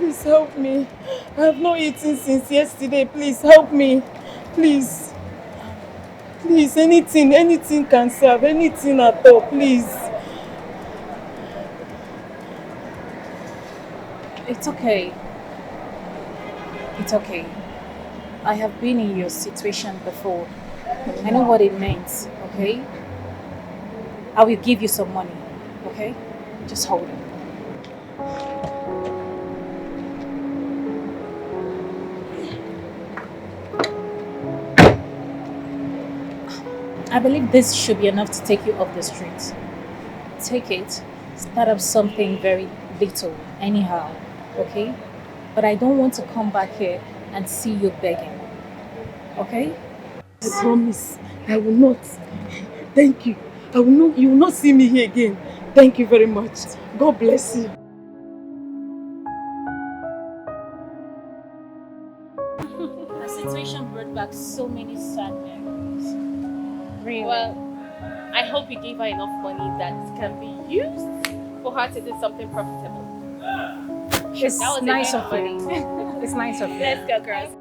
Please help me. I have not eaten since yesterday. Please help me. Please. Please, anything can serve. Anything at all, please. It's okay. It's okay. I have been in your situation before. I know what it means, okay? I will give you some money, okay? Just hold it. I believe this should be enough to take you off the streets. Take it, start up something very little, anyhow, okay? But I don't want to come back here and see you begging, okay? I promise I will not. Thank you. I will not. You will not see me here again. Thank you very much. God bless you. The situation brought back so many sad memories. Really? Well, I hope you give her enough money that can be used for her to do something profitable. It's nice of you. It's nice of you. Let's go, girls.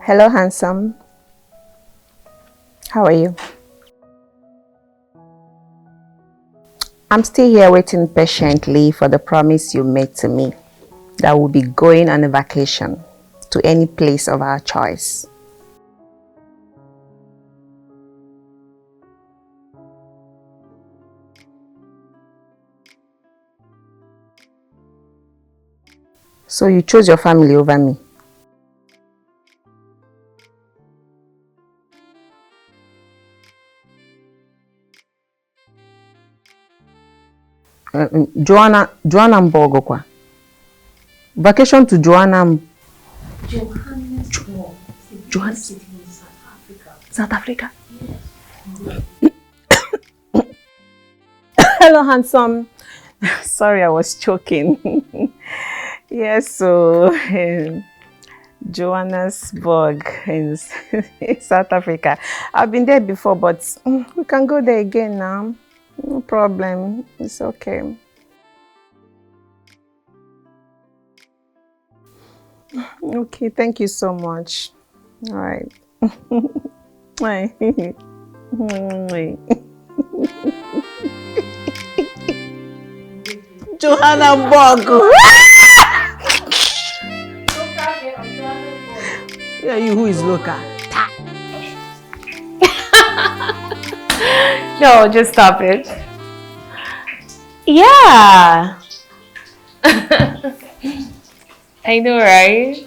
Hello, handsome. How are you? I'm still here waiting patiently for the promise you made to me that we'll be going on a vacation to any place of our choice. So you chose your family over me. Joanna Mbogo kwa. Vacation to Joanna. Johannesburg. Johannesburg. City in South Africa. South Africa? Yes. Hello, handsome. Sorry, I was choking. Yes, so Johannesburg in South Africa. I've been there before, but we can go there again now. No problem. It's okay. Okay, thank you so much. All right. Johanna Bogu. Yeah, you who is local? No, just stop it. Yeah. I know, right?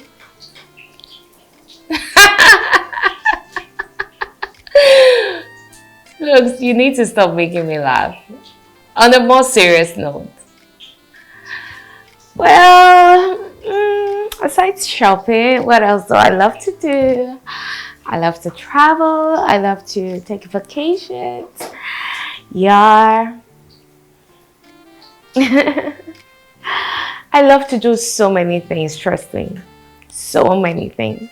Look, you need to stop making me laugh. On a more serious note, well, aside shopping, what else do I love to do? I love to travel. I love to take vacations. Yeah. I love to do so many things, trust me. So many things.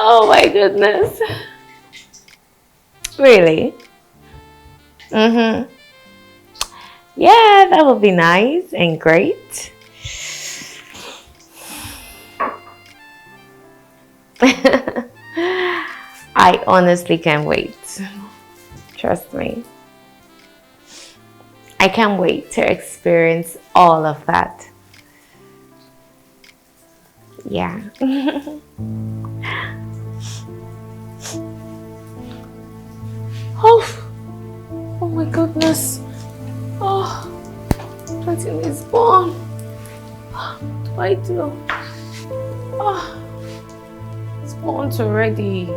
Oh my goodness. Really? Mm-hmm. Yeah, that would be nice and great. I honestly can't wait. Trust me. I can't wait to experience all of that. Yeah. Oh my goodness. Oh, 20 is born. What do I do? Oh, it's born already.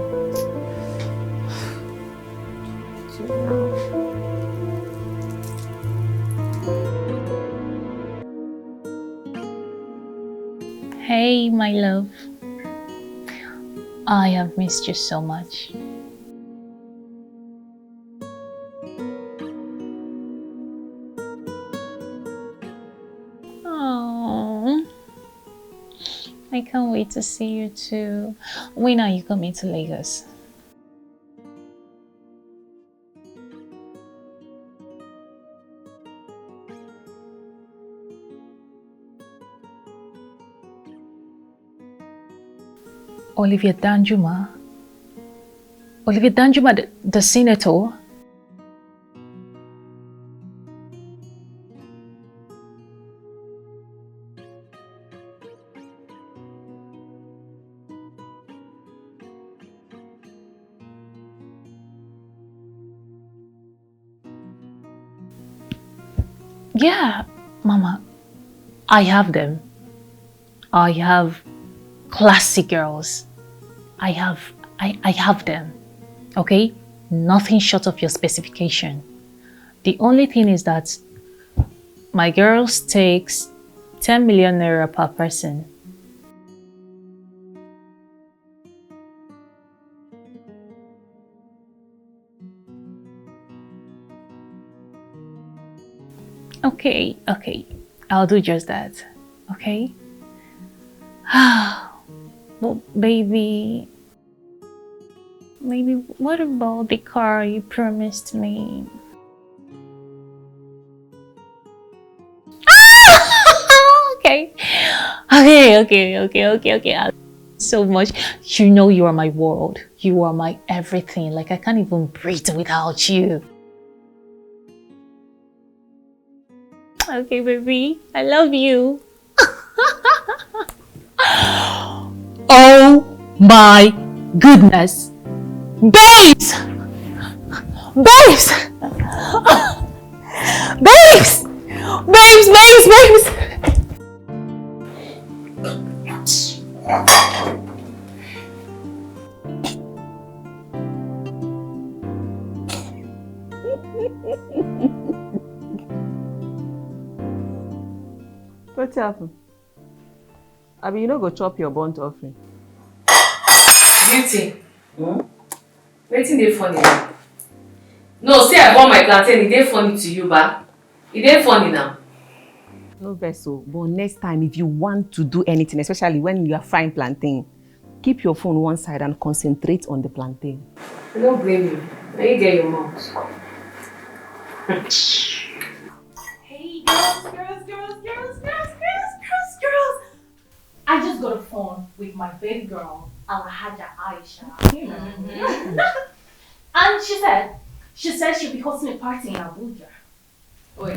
Hey, my love. I have missed you so much. Oh, I can't wait to see you too. When are you coming to Lagos? Olivia Danjuma? Olivia Danjuma, the senator? Yeah, Mama, I have them. I have classy girls. I have them. Okay? Nothing short of your specification. The only thing is that my girls takes 10 million naira per person. Okay, I'll do just that. Okay? Well, baby, what about the car you promised me? Okay. So much. You know you are my world. You are my everything. Like I can't even breathe without you. Okay, baby. I love you. Oh my goodness. Babes! Babes! Babes! Babes! What happened? I mean, you no go chop your burnt offering. Beauty. Wetin dey funny now? No, say I burn my plantain, e dey funny to you, ba? E dey funny now. No vessel, but next time if you want to do anything, especially when you are frying plantain, keep your phone one side and concentrate on the plantain. I don't blame you. Now you get your mouth. Hey, girls. I just got a phone with my baby girl, Alhaja Aisha. You know. And she said she'll be hosting a party in Abuja.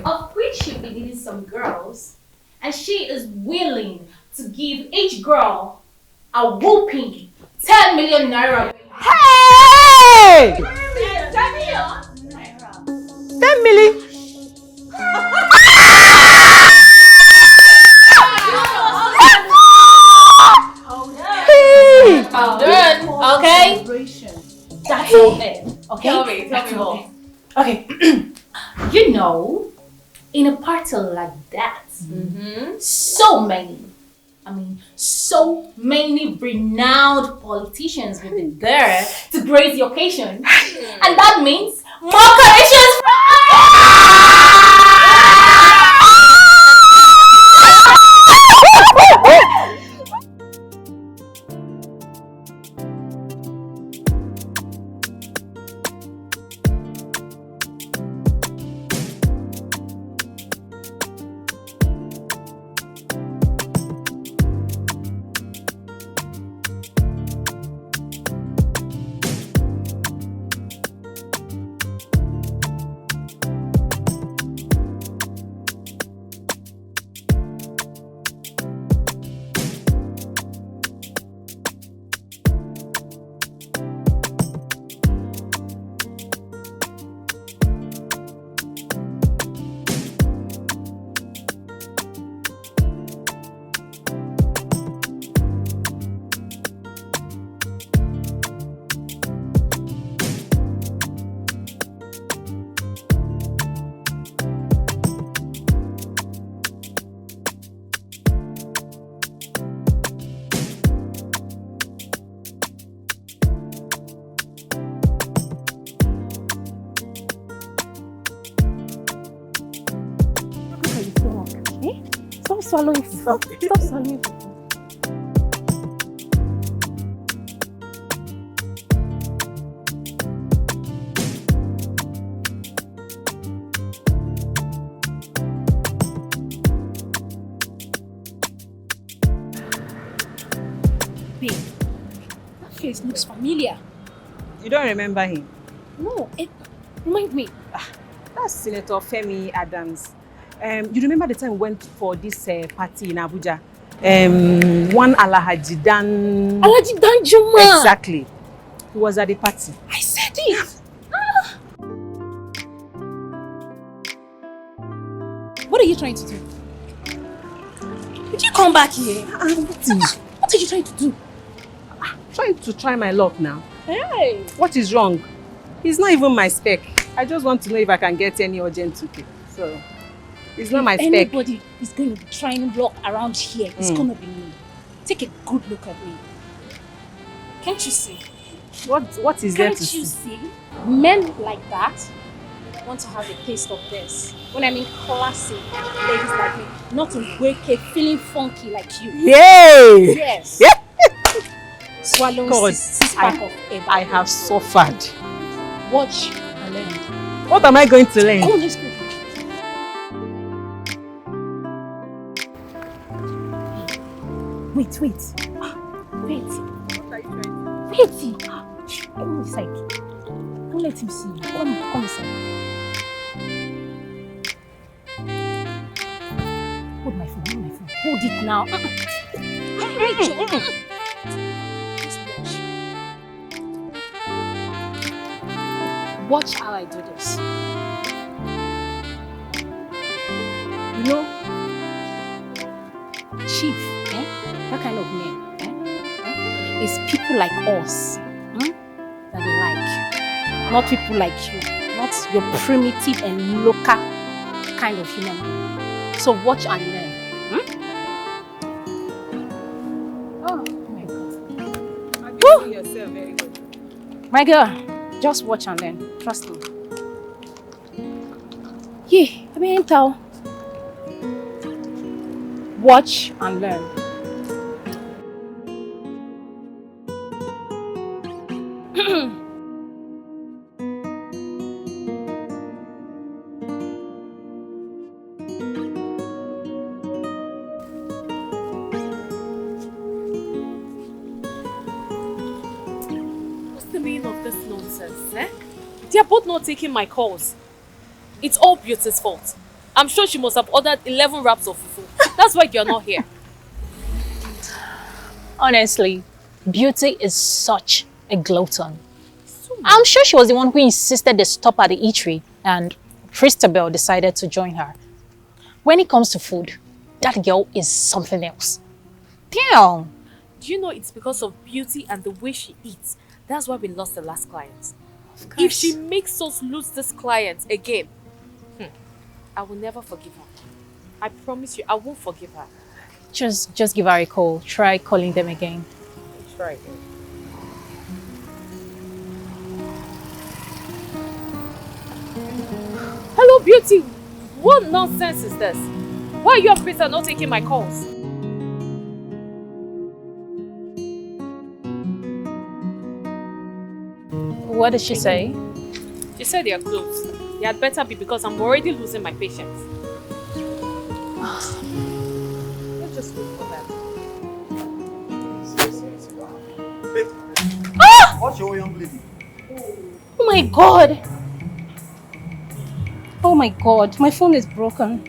Of which she'll be needing some girls. And she is willing to give each girl a whooping 10 million naira. Hey! 10 million naira. 10 million? Hold on, okay? tell her. Okay? Tell me more. Okay. You know, in a party like that, so many renowned politicians will be there to grace the occasion. And that means more collections from Stop swallowing. Stop swallowing. Babe, that face looks familiar. You don't remember him? No, remind me. That's Senator Femi Adams. You remember the time we went for this party in Abuja? One Alhaji Dan... Alhaji Dan Juma! Exactly. He was at the party. I said it! What are you trying to do? Did you come back here? What are you trying to do? Trying to try my luck now. Hey! What is wrong? He's not even my spec. I just want to know if I can get any urgent ticket. So, it's not my spec. Anybody is going to be trying luck around here, it's going to be me. Take a good look at me. Can't you see? What is there to Can't you see? see? Men like that want to have a taste of this. When I mean classy ladies like me, not to wake up feeling funky like you. Yay! Yes. Swallow God, six pack of Eva. I have suffered. Watch and learn. What am I going to learn? Come on, let's go. Wait. Wait. Come inside. Don't let him see you. Come inside. Hold my phone. Hold it now. Just watch how I do this. You know, chief, that kind of name, is people like us that they like. Not people like you. Not your primitive and local kind of human being. So watch and learn. Oh my God. You see yourself very good. My girl, just watch and learn. Trust me. Yeah, I mean, tell. Watch and learn. What's the meaning of this nonsense, eh? They are both not taking my calls. It's all Beauty's fault. I'm sure she must have ordered 11 wraps of fufu. That's why you're not here. Honestly, Beauty is such a glutton. I'm sure she was the one who insisted they stop at the eatery and Christabel decided to join her. When it comes to food, that girl is something else. Damn! Do you know it's because of Beauty and the way she eats That's why we lost the last client. If she makes us lose this client again, I will never forgive her. I promise you, I won't forgive her. Just give her a call. Try calling them again. I'll try again. Hello, beauty. What nonsense is this? Why are you and Krista not taking my calls? What did she say? She said they are closed. They had better be because I'm already losing my patience. Let's just wait for them. What's your young lady? Oh my god! Oh my god, my phone is broken.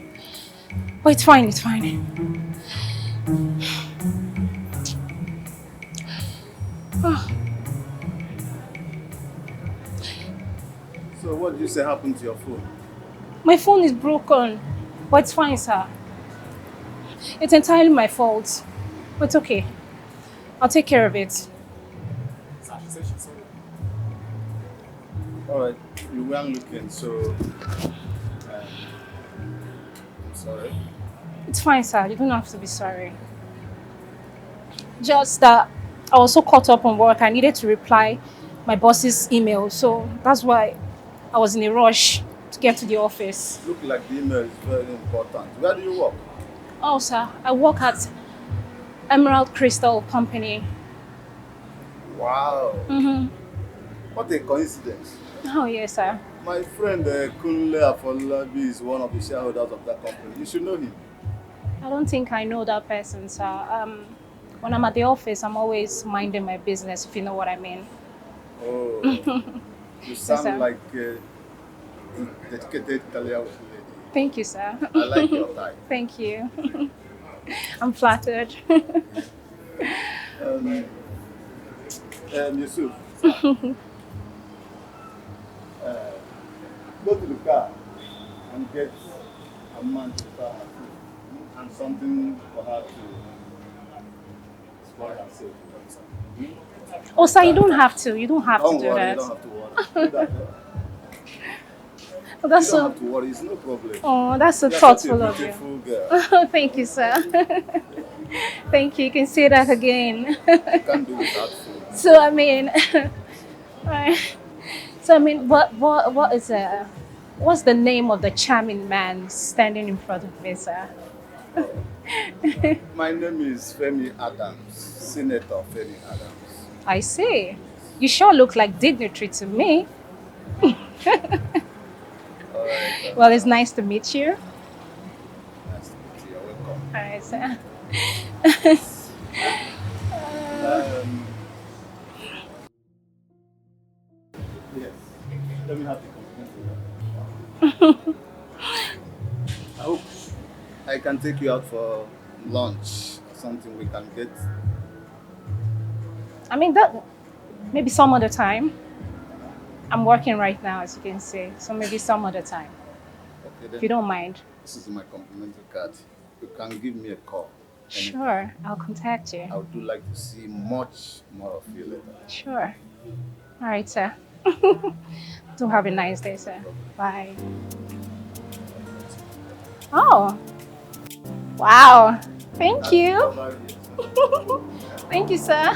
But it's fine, it's fine. So what did you say happened to your phone? My phone is broken. But it's fine, sir. It's entirely my fault. But it's okay. I'll take care of it. Alright, you weren't looking, so I'm sorry. It's fine, sir. You don't have to be sorry. Just that I was so caught up on work, I needed to reply my boss's email. So that's why I was in a rush to get to the office. Look like the email is very important. Where do you work? Oh, sir. I work at Emerald Crystal Company. Wow. Mm-hmm. What a coincidence. Oh, yes, sir. My friend Kunle Afolabi is one of the shareholders of that company. You should know him. I don't think I know that person, sir. When I'm at the office, I'm always minding my business, if you know what I mean. Oh, you sound sir. like a dedicated career lady. Thank you, sir. I like your type. Thank you. I'm flattered. Yusuf, go to the car and get a man to prepare her food and something for her to spoil herself. Oh, sir, you don't have to. You don't have Don't to do worry, that. you don't have to worry. Do that. Oh, that's You don't so. have to worry, it's no problem. Oh, that's so You're thoughtful such a of you. beautiful girl. Thank you, sir. Thank you. You can say that again. I can't do without food. So I mean, what is what's the name of the charming man standing in front of me, sir? My name is Femi Adams, Senator Femi Adams. I see. You sure look like dignitary to me. Alright, Well, it's nice to meet you. nice to meet you. You're welcome. All right, sir. Yes, let me have the compliment. I hope I can take you out for lunch or something we can get. I mean that maybe some other time. I'm working right now, as you can see, so maybe some other time, Okay, if you then don't mind. this is my complimentary card. You can give me a call. anytime. Sure, I'll contact you. I would do like to see much more of you later. Sure. All right, sir. Do have a nice day, sir. Bye. Oh, wow. Thank you. Thank you, sir.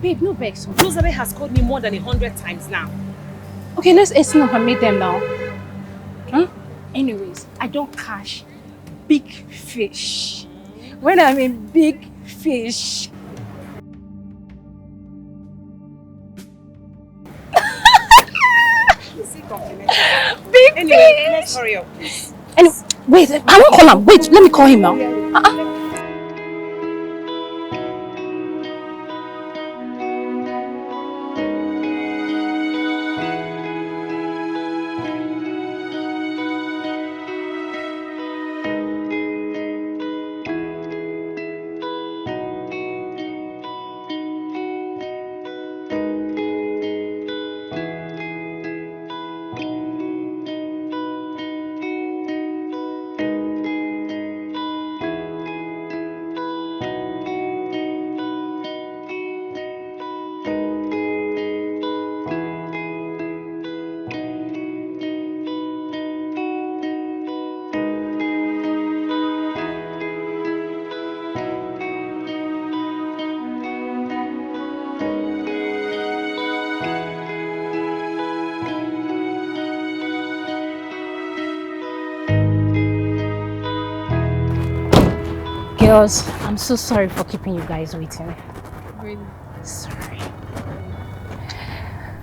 Babe, no vex. Rosalie has called me more than 100 times now. Okay, let's not permit them now. Huh? Anyways, I don't catch big fish. When I'm in big fish. Big Anyway, let's fish! hurry up, please. And wait, I won't call him. Wait, let me call him now. Girls, I'm so sorry for keeping you guys waiting. Really? Sorry.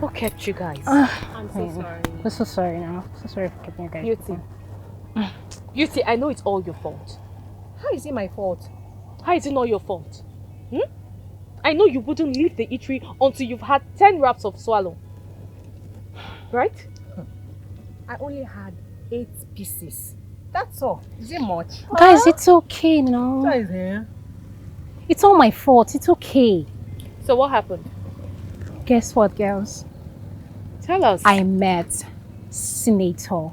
Who kept you guys? I'm so sorry. I'm so sorry now. So sorry for keeping you guys waiting. Beauty, I know it's all your fault. How is it my fault? How is it not your fault? I know you wouldn't leave the eatery until you've had 10 wraps of swallow. Right? I only had 8 pieces. That's all. Is it much? Guys, it's okay, no? It's all my fault. It's okay. So what happened? Guess what, girls? Tell us. I met Senator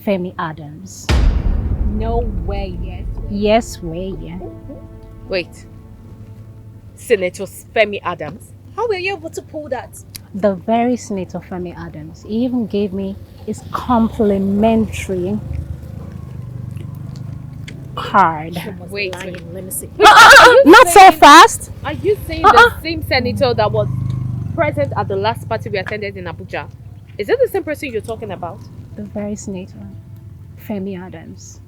Femi Adams. No way, yes. Yes way, yeah. Wait. Senator Femi Adams? How were you able to pull that? The very Senator Femi Adams. He even gave me his complimentary card. Wait. Let me see. Not so fast. Are you saying the same senator that was present at the last party we attended in Abuja? Is it the same person you're talking about? The very Senator Femi Adams.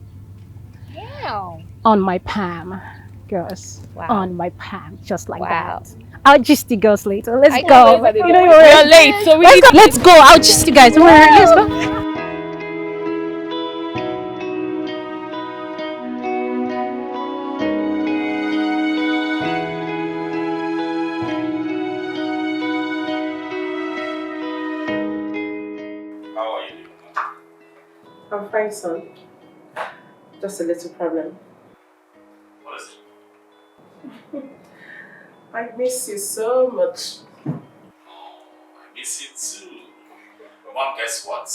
Yeah. On my palm, girls. Wow. On my palm, just like Wow. that. I'll gist you girls later. Let's I go. can't wait for the You know day. you're We're late, so we need Let's go. I'll gist you guys. Don't worry. Let's go. How are you doing? I'm fine, son. Just a little problem. What is it? I miss you so much. Oh, I miss you too. Mom, guess what?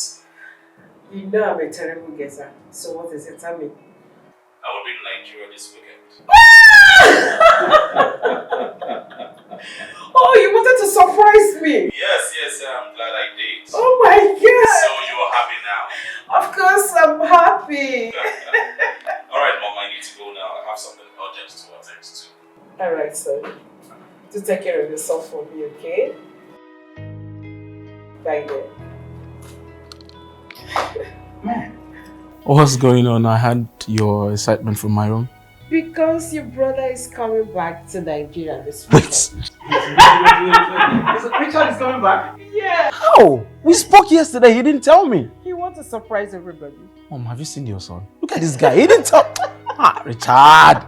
You know I'm a terrible guesser. So what is it? Tell me. I will be in Nigeria this weekend. Oh, you wanted to surprise me! Yes, I'm glad I did. Oh my god! So you are happy now? Of course I'm happy! Alright, Mom, I need to go now. I have something urgent to attend to. Alright, son. To take care of yourself for me, okay? Bye then. Man. What's going on? I had your excitement from my room. Because your brother is coming back to Nigeria this week. Richard is coming back? Yeah! How? We spoke yesterday. He didn't tell me. He wants to surprise everybody. Mom, have you seen your son? Look at this guy. He didn't tell. Richard.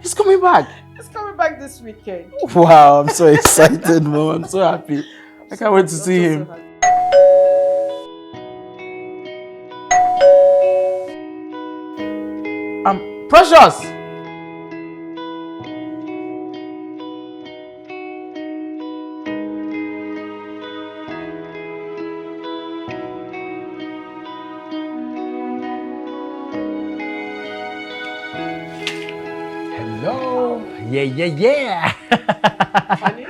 He's coming back. He's coming back this weekend. Wow, I'm so excited, Mom. I'm so happy. I can't wait to see him. Precious! Hello. Yeah. Honey?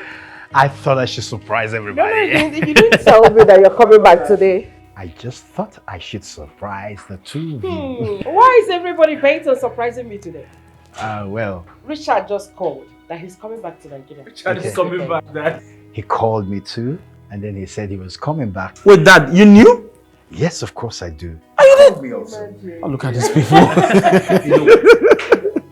I thought I should surprise everybody. You didn't tell me that you're coming back today. I just thought I should surprise the two of you. Why is everybody bent on surprising me today? Well, Richard just called that he's coming back to Nigeria. Richard is coming back, Dad. he called me too, and then he said he was coming back. Wait, Dad, you knew? Yes, of course I do. Oh, look at these people.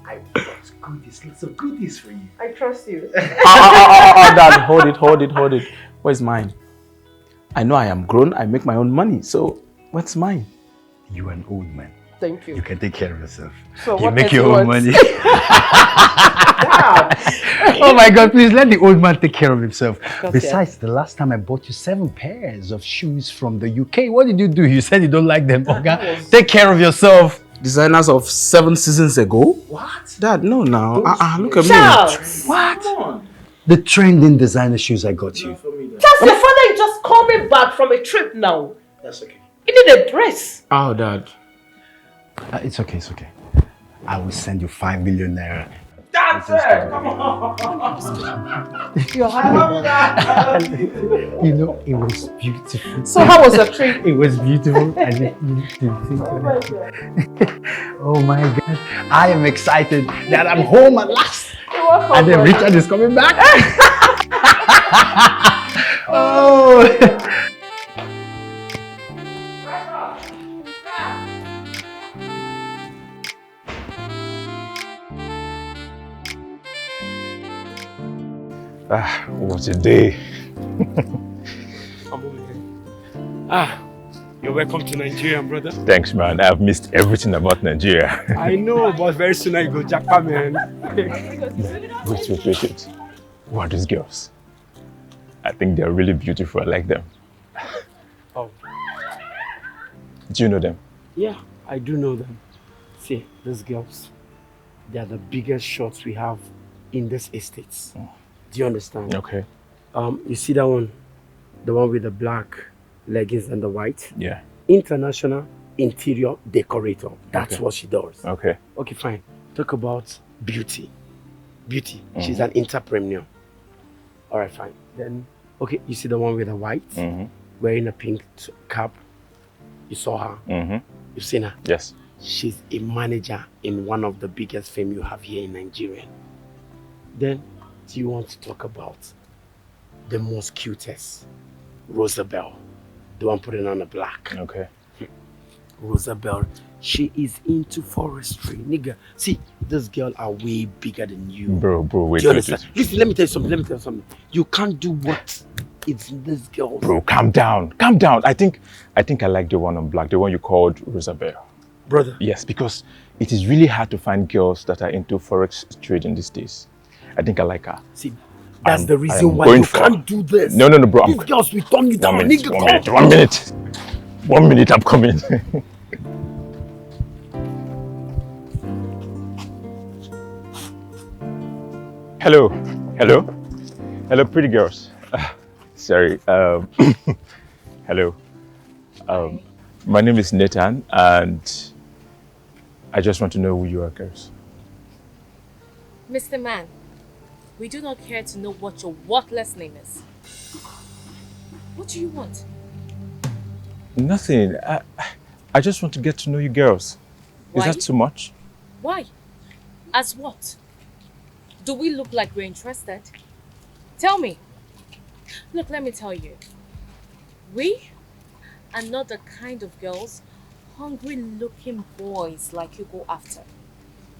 I brought goodies, lots of goodies for you. I trust you. Dad, hold it. Where's mine? I know I am grown. I make my own money. So, what's mine? You're an old man. Thank you. You can take care of yourself. So you what make else your you own want? money. Oh my God, please let the old man take care of himself. Besides, the last time I bought you 7 pairs of shoes from the UK, what did you do? You said you don't like them, okay? Take care of yourself. Designers of 7 seasons ago? What? Dad, no now. Look at Charles! me. What? Come on. The trending designer shoes I got you. Charles, your father is just coming back from a trip now. That's okay. He need a dress. Oh, Dad. It's okay. I will send you 5 million naira. That's it! Come on! You're happy. You know, it was beautiful. So how was the trip? It was beautiful. Oh my God. I am excited that I'm home at last. You're welcome. And then Richard is coming back. Oh. What a day. I'm over here. You're welcome to Nigeria, brother. Thanks, man. I've missed everything about Nigeria. I know, but very soon I go Japan, man. Wait. Who are these girls? I think they're really beautiful. I like them. Oh. Do you know them? Yeah, I do know them. See, these girls, they are the biggest shots we have in this estate. Do you understand? Okay. You see that one? The one with the black leggings and the white? Yeah. International interior decorator. That's Okay. what she does. Okay. Okay, fine. Talk about beauty. She's an entrepreneur. All right, fine. Then, okay, you see the one with the white, wearing a pink cap. You saw her. You've seen her. Yes. She's a manager in one of the biggest firms you have here in Nigeria. Then, do you want to talk about the most cutest, Rosabelle, the one putting on the black? Okay. Rosabelle, she is into forestry, nigga. See, this girl are way bigger than you. Bro, wait. Do you understand? Listen, let me tell you something. You can't do what it's in this girl. Bro, calm down. I think I like the one on black, the one you called Rosabelle. Brother. Yes, because it is really hard to find girls that are into forex trading these days. I think I like her. See, that's the reason why you can't do this. No, bro. These girls will turn you down, nigga. 1 minute, I'm coming. Hello, pretty girls. Sorry. Hello. My name is Nathan, and I just want to know who you are, girls. Mr. Man, we do not care to know what your worthless name is. What do you want? Nothing. I just want to get to know you girls. Why? Is that too much? Why? As what? Do we look like we're interested? Tell me. Look, let me tell you. We are not the kind of girls hungry looking boys like you go after.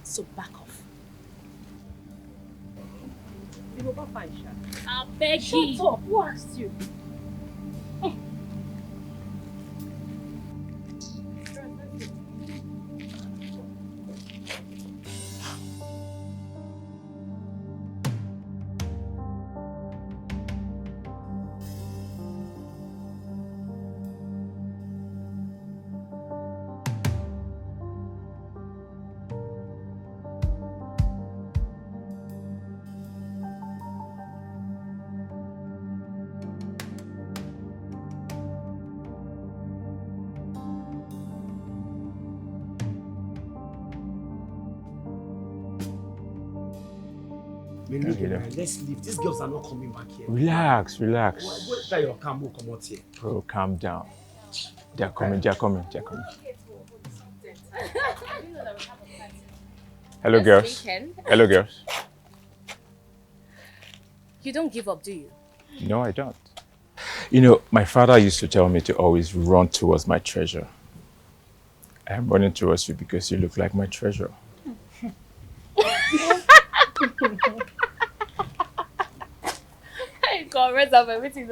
So back off. I beg you. Shut up. Who asked you? Let's leave. These girls are not coming back here. Relax. Go tell your car, come out here. Bro, calm down. They're coming. Hello, girls. Hello, girls. You don't give up, do you? No, I don't. You know, my father used to tell me to always run towards my treasure. I'm running towards you because you look like my treasure.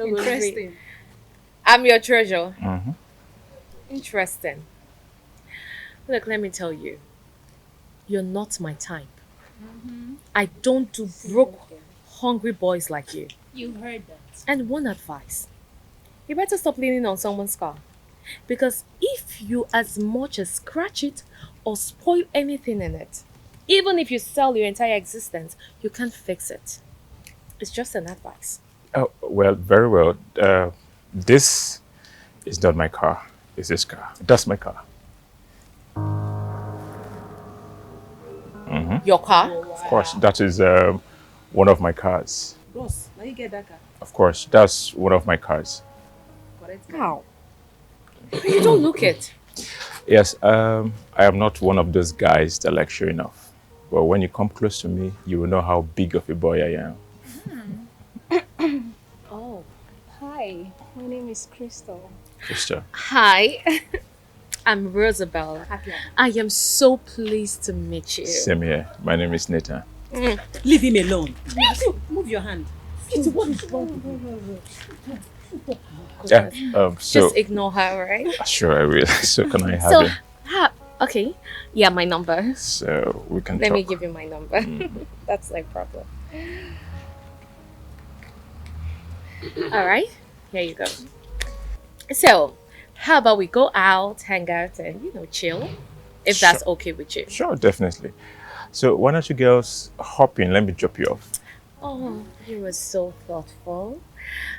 Interesting. I'm your treasure. Interesting. Look, let me tell you. You're not my type. I don't do broke, hungry boys like you. You heard that. And one advice. You better stop leaning on someone's car. Because if you as much as scratch it or spoil anything in it, even if you sell your entire existence, you can't fix it. It's just an advice. Oh, well, very well. This is not my car. It's this car. That's my car. Your car? Of course, that is one of my cars. Boss, now you get that car. Of course, that's one of my cars. How? You don't look it. Yes, I am not one of those guys that like showing off. But when you come close to me, you will know how big of a boy I am. Oh, hi. My name is Crystal. Crystal. Hi. I'm Rosabelle. I am so pleased to meet you. Same here. My name is Nathan. Leave him alone. Move your hand. What is wrong? Yeah. So Just ignore her, right? sure I will. So can I have So, it? okay. Yeah, my number. So we can Let talk. me give you my number. That's no problem. All right. Here you go. So, how about we go out, hang out, and chill, if that's okay with you? Sure, definitely. So why don't you girls hop in? Let me drop you off. Oh, you were so thoughtful.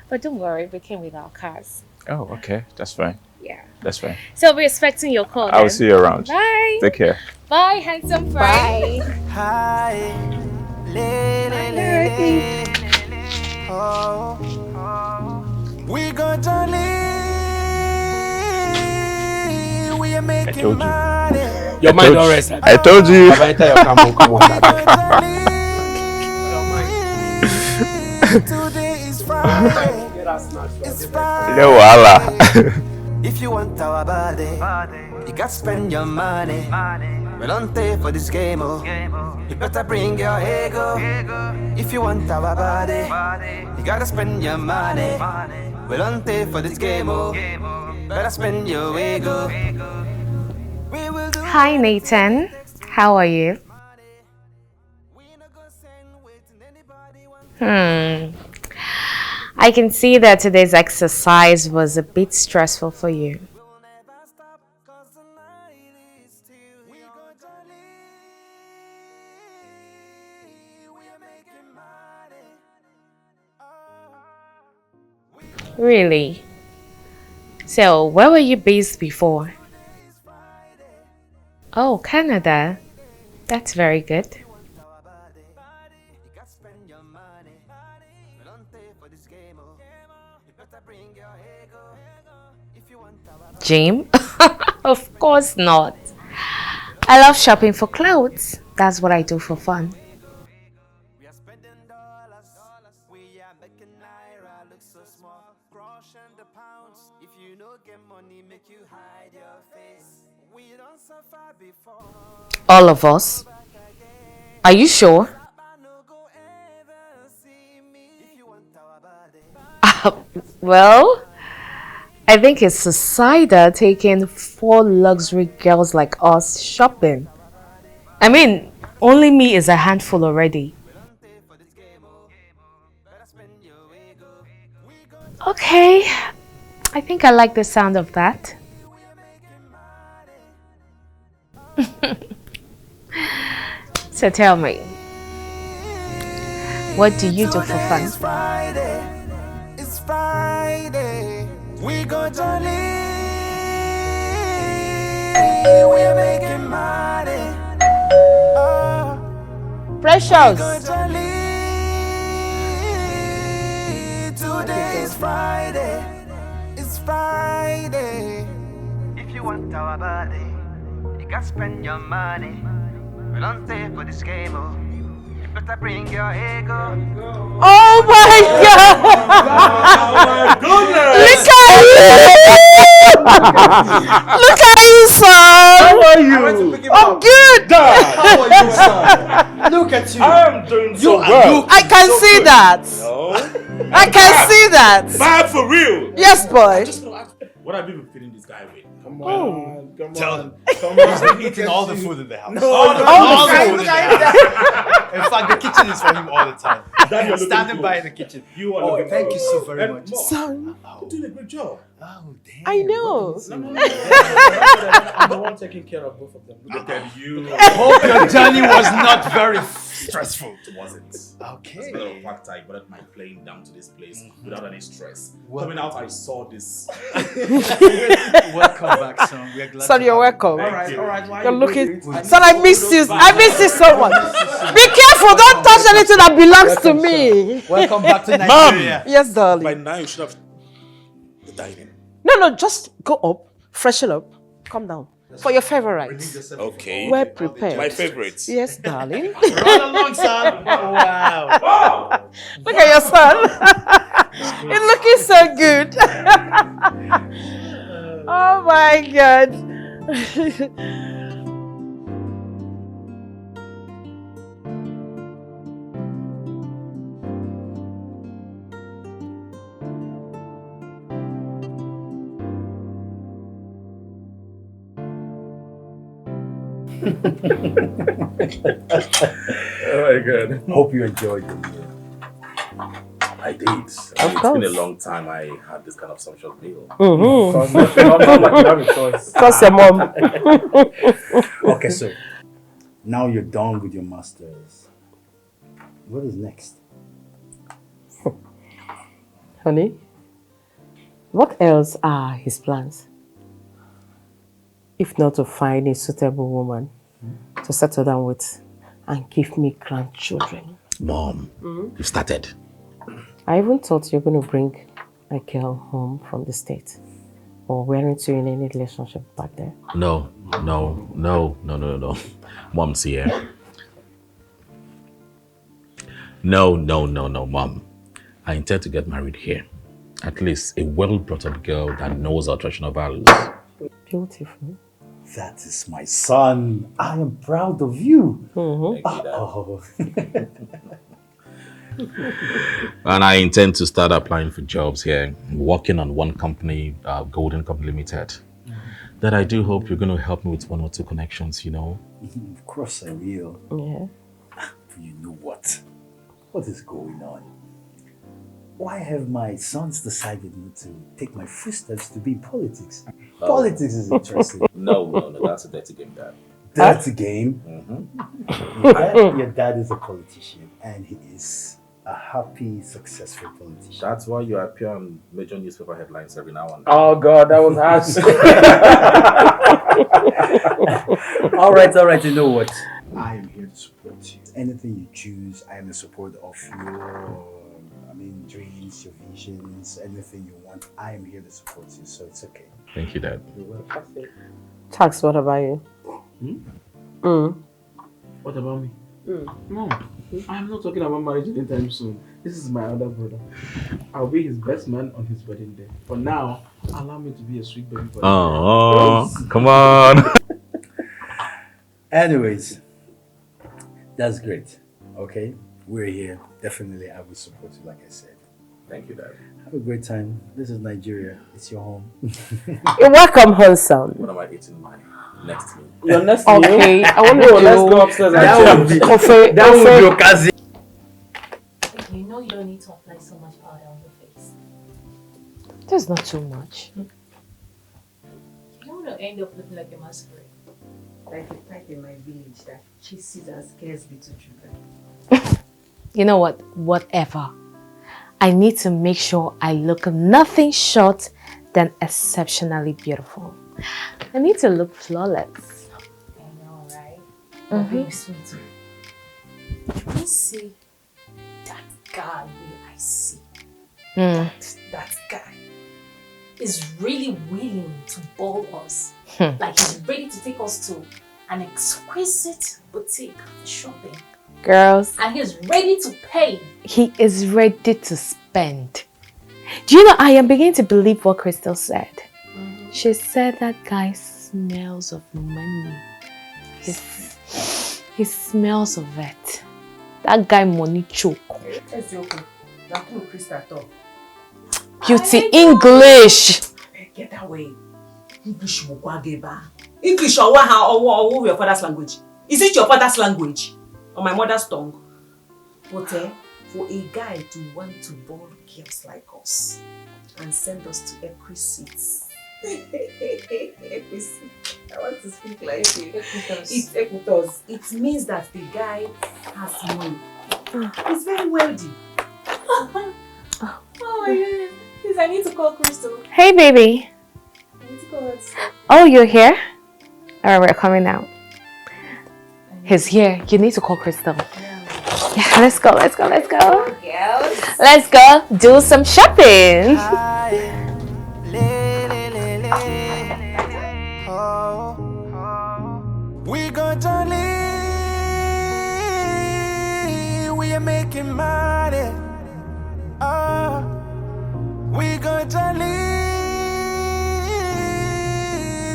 But don't worry, we came with our cars. Oh, okay. That's fine. Yeah. That's fine. So we're expecting your call. I'll then. see you around. Bye. Take care. Bye, handsome friend. Hi. Oh, we go jolly. We are making money. Your mind don't rest. I told you. Have I tell you, come on. Today is Friday. It's Friday. No wala. If you want our body, you gotta spend your money. We don't pay for this game, oh. You better bring your ego. If you want our body, you gotta spend your money. We don't pay for this game, oh. Better spend your ego. Hi, Nathan. How are you? I can see that today's exercise was a bit stressful for you. Really? So, where were you based before? Oh, Canada. That's very good. Gym? Of course not. I love shopping for clothes. That's what I do for fun. All of us? Are you sure? Well, I think it's society taking 4 luxury girls like us shopping. I mean, only me is a handful already. Okay, I think I like the sound of that. So tell me, what do you do for fun? It's Friday. We go jolly. We're making money. Precious. We go jolly. Today is Friday. It's Friday. If you want our body, you gotta spend your money. We don't pay for this game, oh. You better bring your ego. Oh my God! Oh my goodness! Look at you! Look at you, son! How are you? I'm good! Dad, how are you, son? Look at you. I'm doing so well. I can see that. I can see that. Bad for real. Yes, boy. What have you been feeding this guy with? Come on, come Tell on. him. Come on. He's been eating all the food in the house. No, all the all the food in the house. In fact, the kitchen is for him all the time. Dad, you're Standing looking by good. in the kitchen. You are Oh, looking thank good. you so very And much. more. Son. You're doing a great job. Oh, damn. I know. I'm the one taking care of both of them. Look at you. Hope your journey was not very stressful. It wasn't. Okay. As a matter of fact, I boarded my plane down to this place without any stress. Well- Coming out, I saw this. Welcome back, son. We are glad Son, to you're have you. welcome. All right. Why You're you looking. waiting? Son, I miss you. I miss you so much. Be careful. Don't touch anything that belongs to me. Welcome back to Nigeria. Yes, By darling. now, you should have the dining. No, just go up, freshen up, come down. For your favorite. Okay. Well prepared. My favorites. Yes, darling. Run along, son. Wow. Look at your son. It's looking so good. Oh my God. Oh my God. Hope you enjoyed the meal. I did. It's been a long time I had this kind of sumptuous meal. Trust your mom. Okay, so now you're done with your masters. What is next? Honey, what else are his plans? If not to find a suitable woman to settle down with and give me grandchildren. Mom, you started. I even thought you're going to bring a girl home from the States. Or weren't you in any relationship back there? No. Mom's here. No, Mom. I intend to get married here. At least a well-brought-up girl that knows our traditional values. Beautiful. That is my son. I am proud of you. And I intend to start applying for jobs here, working on one company, Golden Company Limited. That I do hope you're going to help me with 1 or 2 connections, you know. Of course I will. Yeah. You know what? What is going on? Why have my sons decided not to take my footsteps to be in politics? Politics is interesting. No, that's a dirty game, Dad. Dirty game? Your dad is a politician, and he is a happy, successful politician. That's why you appear on major newspaper headlines every now and then. Oh God, that was harsh. All right, you know what? I am here to support you. Anything you choose, I am in support of your dreams, your visions, anything you want. I am here to support you, so it's okay. Thank you, Dad. Tax, what about you? What about me? No, I'm not talking about marriage anytime soon. This is my other brother. I'll be his best man on his wedding day. For now, allow me to be a sweet baby boy. Oh, come on. Anyways, that's great. Okay, we're here. Definitely, I will support you, like I said. Thank you, Dad. Have a great time. This is Nigeria. It's your home. You're welcome home, son. What am I eating my next meal? Your next meal? Okay, I want to let's go upstairs and that would be Okazi. You know you don't need to apply so much powder on your face. That's not too much. You don't want to end up looking like a masquerade. Like a type in my village that chases and scares little children. You know what? Whatever. I need to make sure I look nothing short than exceptionally beautiful. I need to look flawless. I know, right? But baby, sweetie, you see that guy I see. That guy is really willing to ball us. Like he's ready to take us to an exquisite boutique shopping. Girls. And he's ready to pay. He is ready to spend. Do you know, I am beginning to believe what Crystal said. She said that guy smells of money. He smells of it. That guy money choke. Beauty English. Get away. English English or your father's language? Is it your father's language? Or my mother's tongue? But for a guy to want to ball girls like us and send us to exquisites. I want to speak like it. It's equitos. It means that the guy has money. He's very wealthy. Oh my goodness. Please, I need to call Crystal. Hey, baby. I need to call her. Oh, you're here? Alright, we're coming now. He's here. You need to call Crystal. Yeah, let's go. Let's go do some shopping. We gon' jolly, we are making money. We gon' jolly,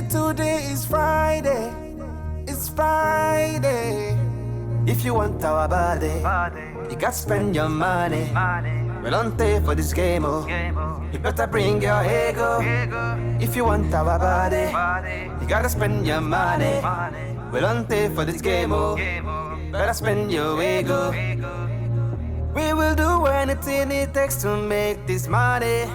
today is Friday. It's Friday. If you want our body, you got spend your money. We don't pay for this game, oh. You better bring your ego. If you want our body, you gotta spend your money. We don't pay for this game, oh. Better spend your ego. We will do anything it takes to make this money.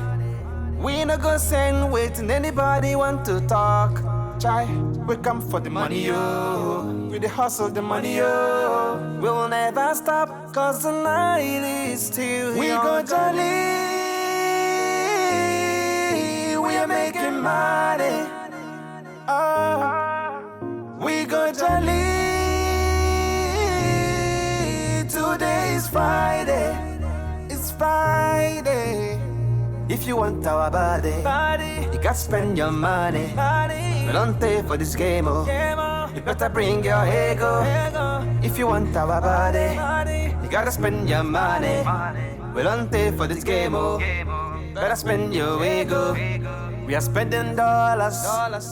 We no go send waiting anybody want to talk. Chai, we come for the money, yo. We the hustle the money, yo. We will never stop, cause the night is still we young. Go jolly. We are making money. We go jolly. Today is Friday. It's Friday. If you want our body, you gotta spend your money. We don't pay for this game, oh. You better bring your ego. If you want our body, you gotta spend your money. We don't pay for this game, oh. Better spend your ego. We are spending dollars.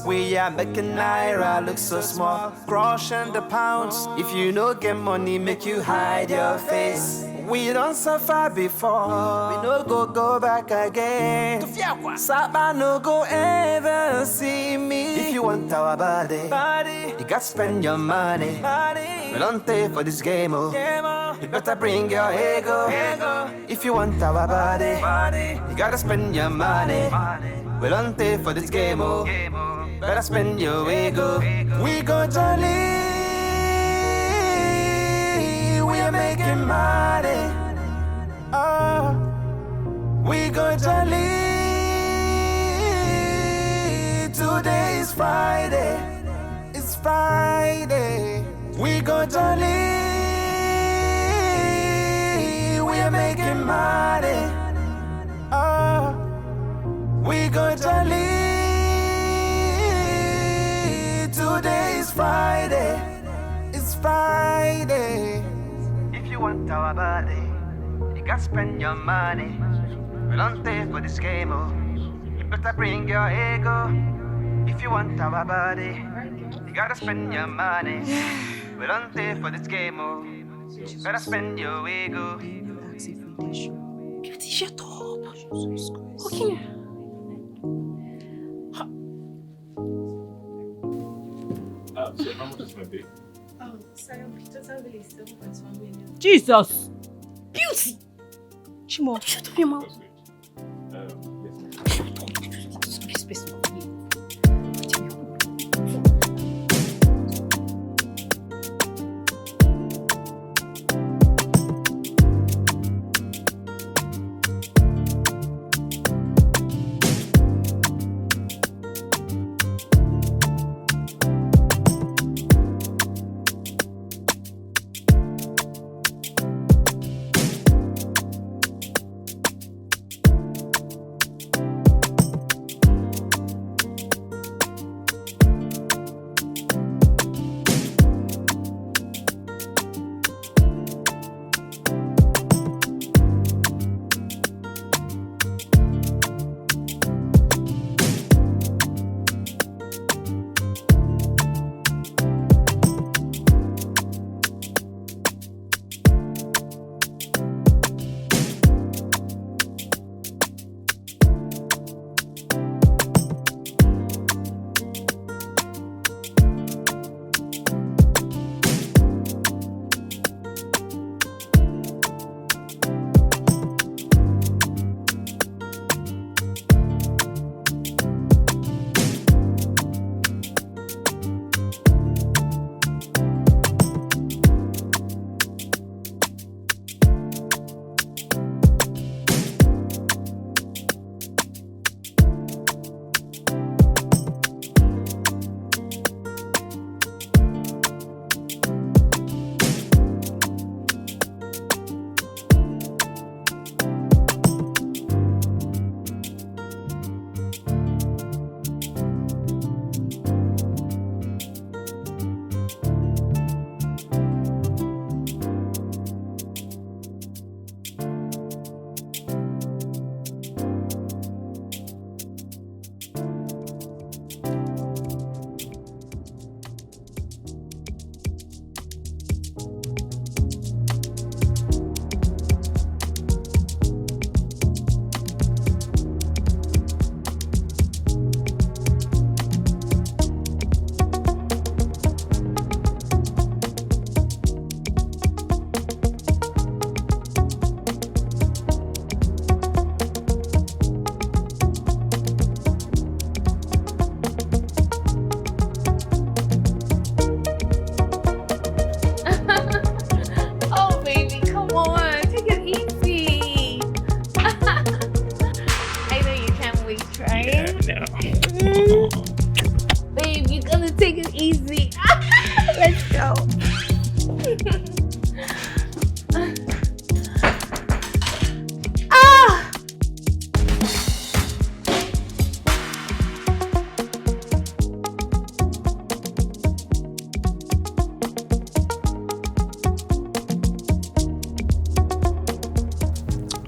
We are making naira look so small. Crushing the pounds. If you no get money, make you hide your face. We don't suffer before. We no go back again. Saba no go ever see me. If you want our body, you gotta spend your money. We don't pay for this game, oh. You better bring your ego. If you want our body, you gotta spend your money. We don't pay for this game, oh. Better spend your ego. We go jolly. We are making money. We go jolly. Today is Friday. It's Friday. We go jolly. We are making money. We go jolly. Today is Friday. It's Friday. If you want our body, you gotta spend your money. We don't pay for this game, oh. You better bring your ego. If you want our body, you gotta spend your money. We don't pay for this game, oh. You better spend your ego. Beauty, shut up. Okay. So how much is my pay? Total bill is 7.1 million. Jesus! Beauty! Chimo, shut up your mouth.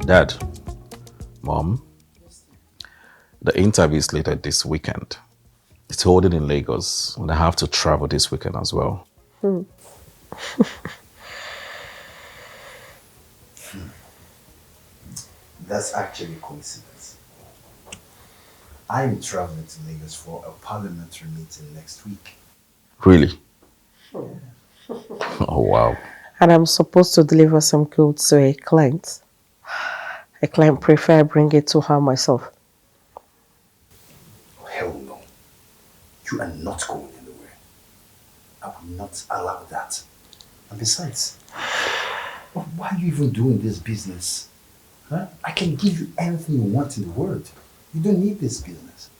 Dad, Mom, the interview is later this weekend. It's holding in Lagos, and I have to travel this weekend as well. That's actually a coincidence. I'm traveling to Lagos for a parliamentary meeting next week. Really? Oh, wow. And I'm supposed to deliver some goods to a client. A client prefer I bring it to her myself. Hell no. You are not going anywhere. I will not allow that. And besides, why are you even doing this business? Huh? I can give you anything you want in the world. You don't need this business.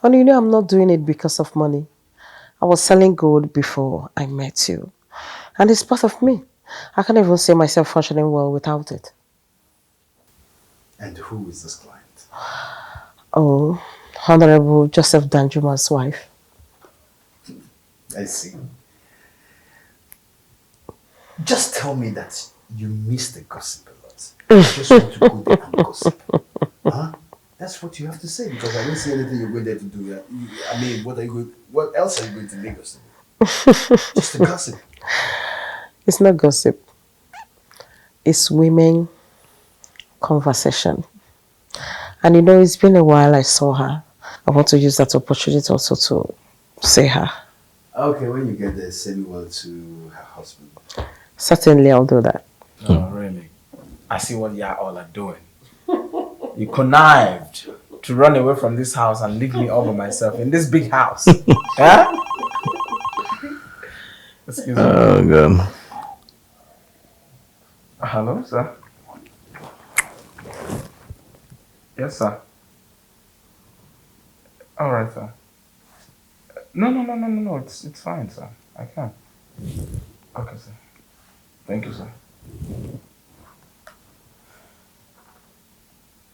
And you know I'm not doing it because of money. I was selling gold before I met you. And it's part of me. I can't even see myself functioning well without it. And who is this client? Oh, Honorable Joseph Danjuma's wife. I see. Just tell me that you miss the gossip a lot. You just want to go there and gossip. Huh? That's what you have to say, because I don't see anything you're going there to do. I mean, what else are you going to Lagos to do? Just to gossip. It's not gossip. It's women conversation. And you know, it's been a while I saw her. I want to use that opportunity also to say her. Okay, when you get there, send me well to her husband. Certainly, I'll do that. Oh, really? I see what y'all all are doing. You connived to run away from this house and leave me all by myself in this big house. Huh? Excuse me. Oh, God. Hello, sir. Yes, sir. All right, sir. No. It's fine, sir. I can. Okay, sir. Thank you, sir.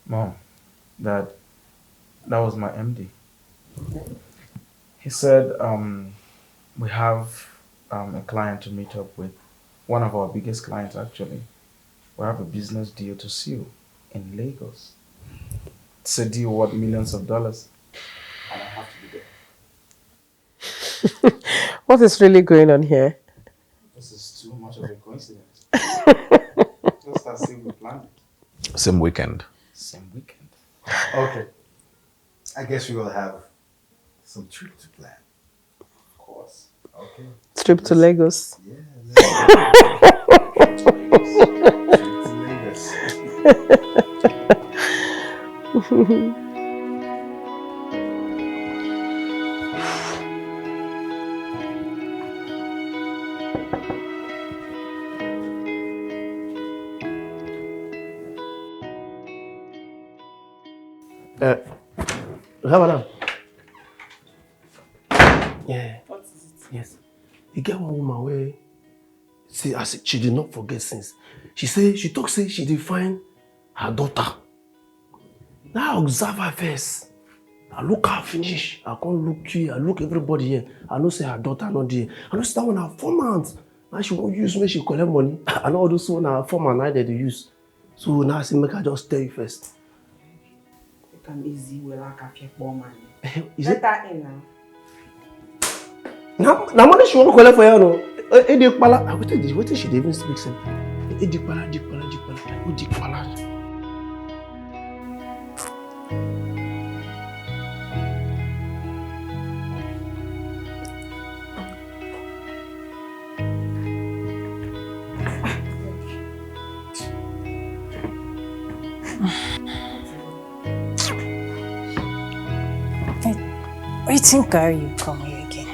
Mom, Dad, that was my MD. He said we have a client to meet up with. One of our biggest clients, actually. We have a business deal to seal in Lagos. It's a deal worth millions of dollars. And I have to be there. What is really going on here? This is too much of a coincidence. Just as if we planned it. Same weekend. Same weekend. Okay. I guess we will have some trip to plan. Of course. Okay. Trip to Lagos. Yeah. Trip to Lagos. Madam. Yeah. What is it? Yes. You get one woman where she did not forget since. She talk say she did find her daughter. Now I observe her first. I look her finish. I can't look you. I look everybody here. I know say her daughter not there. I know that one her 4 months. Now she won't use me, she collect money. I know all those one her 4 months now they use. So now I say make I just tell you first. You can easy well like a fake woman. Is it? Let her in Now now. money she won't collect for you no. What she even speak some? Dikpala. Waiting carry you come here again.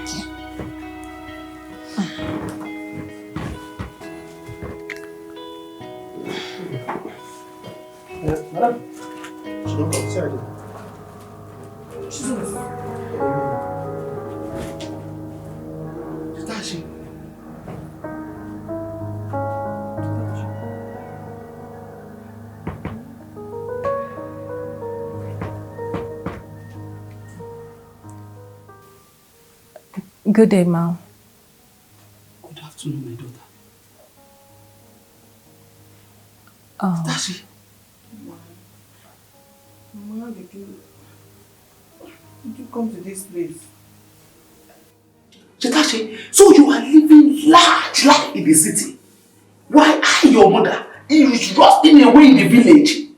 Madam, she don't come inside. She's on the floor. She. Good day, Ma. Good afternoon, my daughter. Oh. Tashi, Mama, how did you come to this place? Chetashi, so you are living large like in the city. Why I, your mother, is rusting away in the village?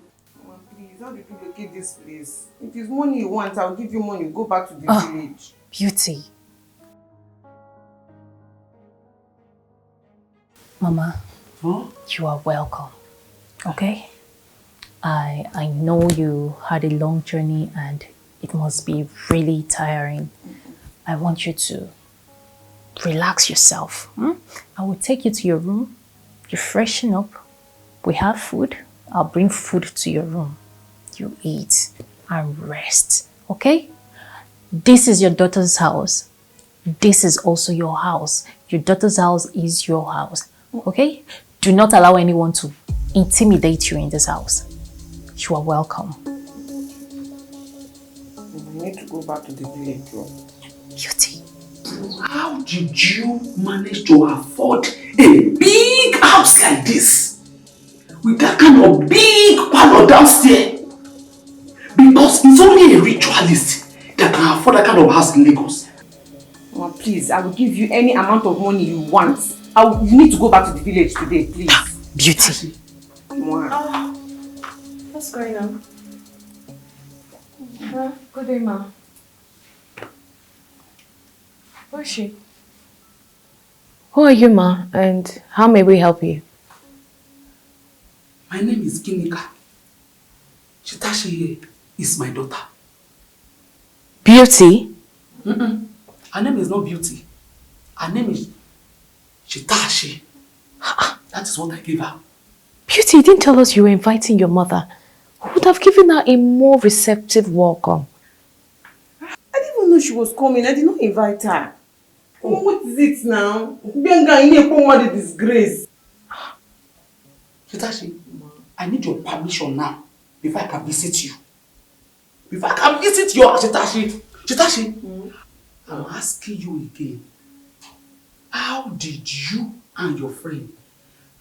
Mama, please, how did you locate this place? If it's money you want, I'll give you money. Go back to the village. Beauty. Mama, you are welcome. Okay? I know you had a long journey and it must be really tiring. I want you to relax yourself. I will take you to your room. You freshen up. We have food. I'll bring food to your room. You eat and rest. Okay? This is your daughter's house. This is also your house. Your daughter's house is your house. Okay? Do not allow anyone to intimidate you in this house. You are welcome. I need to go back to the village. Beauty. How did you manage to afford a big house like this? With that kind of big parlor downstairs? Because it's only a ritualist that can afford that kind of house in Lagos. Mama, please, I will give you any amount of money you want. You need to go back to the village today, please. Beauty. Mama. What's going on? Good day, ma. Who is she? Who are you, ma? And how may we help you? My name is Ginika. Chitashi here is my daughter. Beauty? Her name is not Beauty. Her name is Chitashi. That is what I gave her. Beauty, you didn't tell us you were inviting your mother. We would have given her a more receptive welcome. I didn't even know she was coming. I did not invite her. Oh, what is it now? Benga, you need to disgrace. Chitashi, I need your permission now before I can visit you. Before I can visit your Chitashi. Chitashi, I'm asking you again. How did you and your friend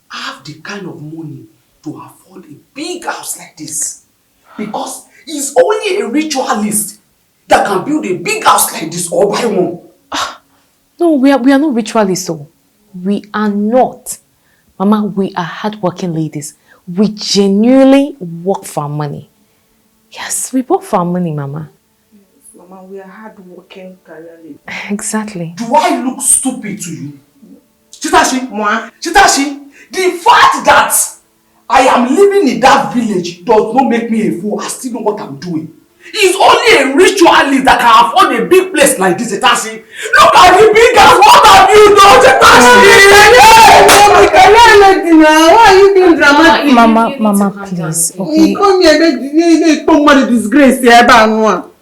have the kind of money to afford a big house like this? Because it's only a ritualist that can build a big house like this or buy one. No, we are not ritualists, so. We are not. Mama, we are hardworking ladies. We genuinely work for our money. Yes, we work for our money, Mama. Mama, we are hardworking career ladies. Exactly. Do I look stupid to you? Chitashi, Chitashi, the fact that I am living in that village does not make me a fool. I still know what I'm doing. It's only a ritualist that can afford a big place like this, Chitashi. Look at the big house. What have you done, Chitashi? Why are you being dramatic? Mama, please. Okay. Come here, don't disgrace here,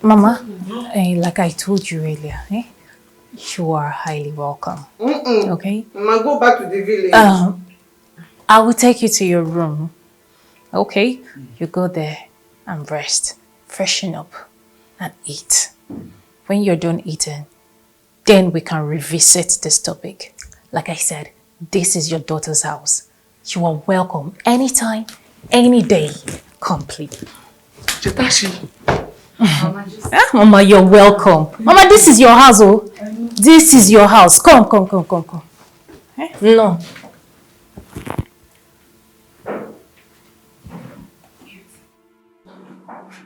Mama, like I told you earlier, you are highly welcome. Okay? Mama, go back to the village. I will take you to your room. Okay? You go there and rest, freshen up, and eat. When you're done eating, then we can revisit this topic. Like I said, this is your daughter's house. You are welcome anytime, any day. Come, please. Chitashi. Mama, you're welcome. Mama, this is your house, oh. This is your house. Come. No.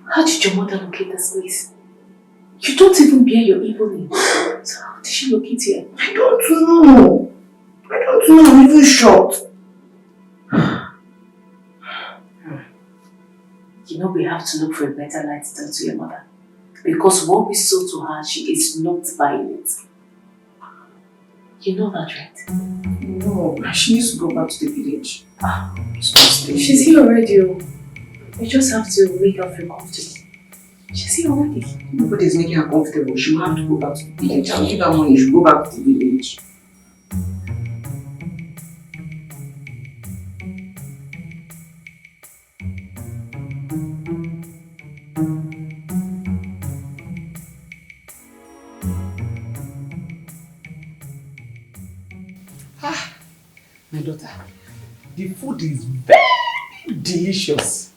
How did your mother locate this place? You don't even bear your evil name. So how did she locate here? I don't know. I'm even shocked. You know we have to look for a better light to tell to your mother. Because what we sow to her, she is not buying it. You know that, right? No, she needs to go back to the village. She's here already. We just have to make her feel comfortable. She's here already. Nobody's making her comfortable. She will have to go back to the village. I'll give her money. She will go back to the village. My daughter, the food is very delicious.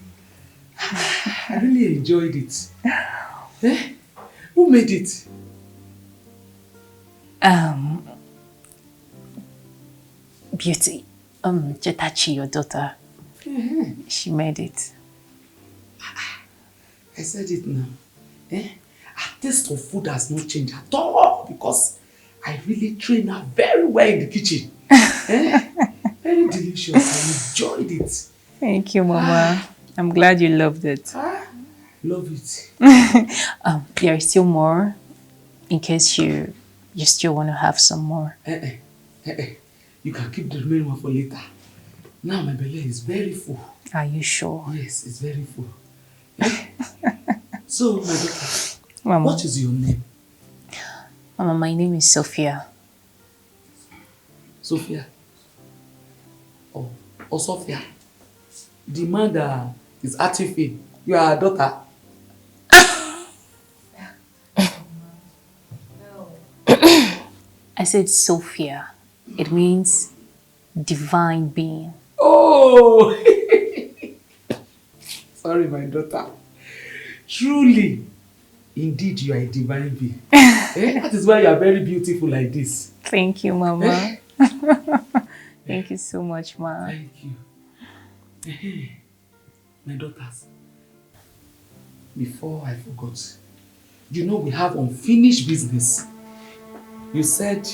I really enjoyed it. Eh? Who made it? Beauty. Jetachi, your daughter. She made it. I said it now. Eh? Her taste of food has not changed at all because I really trained her very well in the kitchen. Eh? Very delicious. I enjoyed it. Thank you, Mama. I'm glad you loved it. Love it. There is still more in case you still want to have some more. You can keep the remaining one for later. Now my belly is very full. Are you sure? Yes, it's very full. So, my daughter, Mama. what is your name? Mama, my name is Sophia. Sophia? Oh, Sophia. The man that is Atifi, you are her daughter. I said Sophia. It means divine being. Oh! Sorry, my daughter. Truly, indeed, you are a divine being. That is why you are very beautiful like this. Thank you, Mama. Thank you so much, Ma. Thank you. My daughters, before I forgot, you know we have unfinished business. You said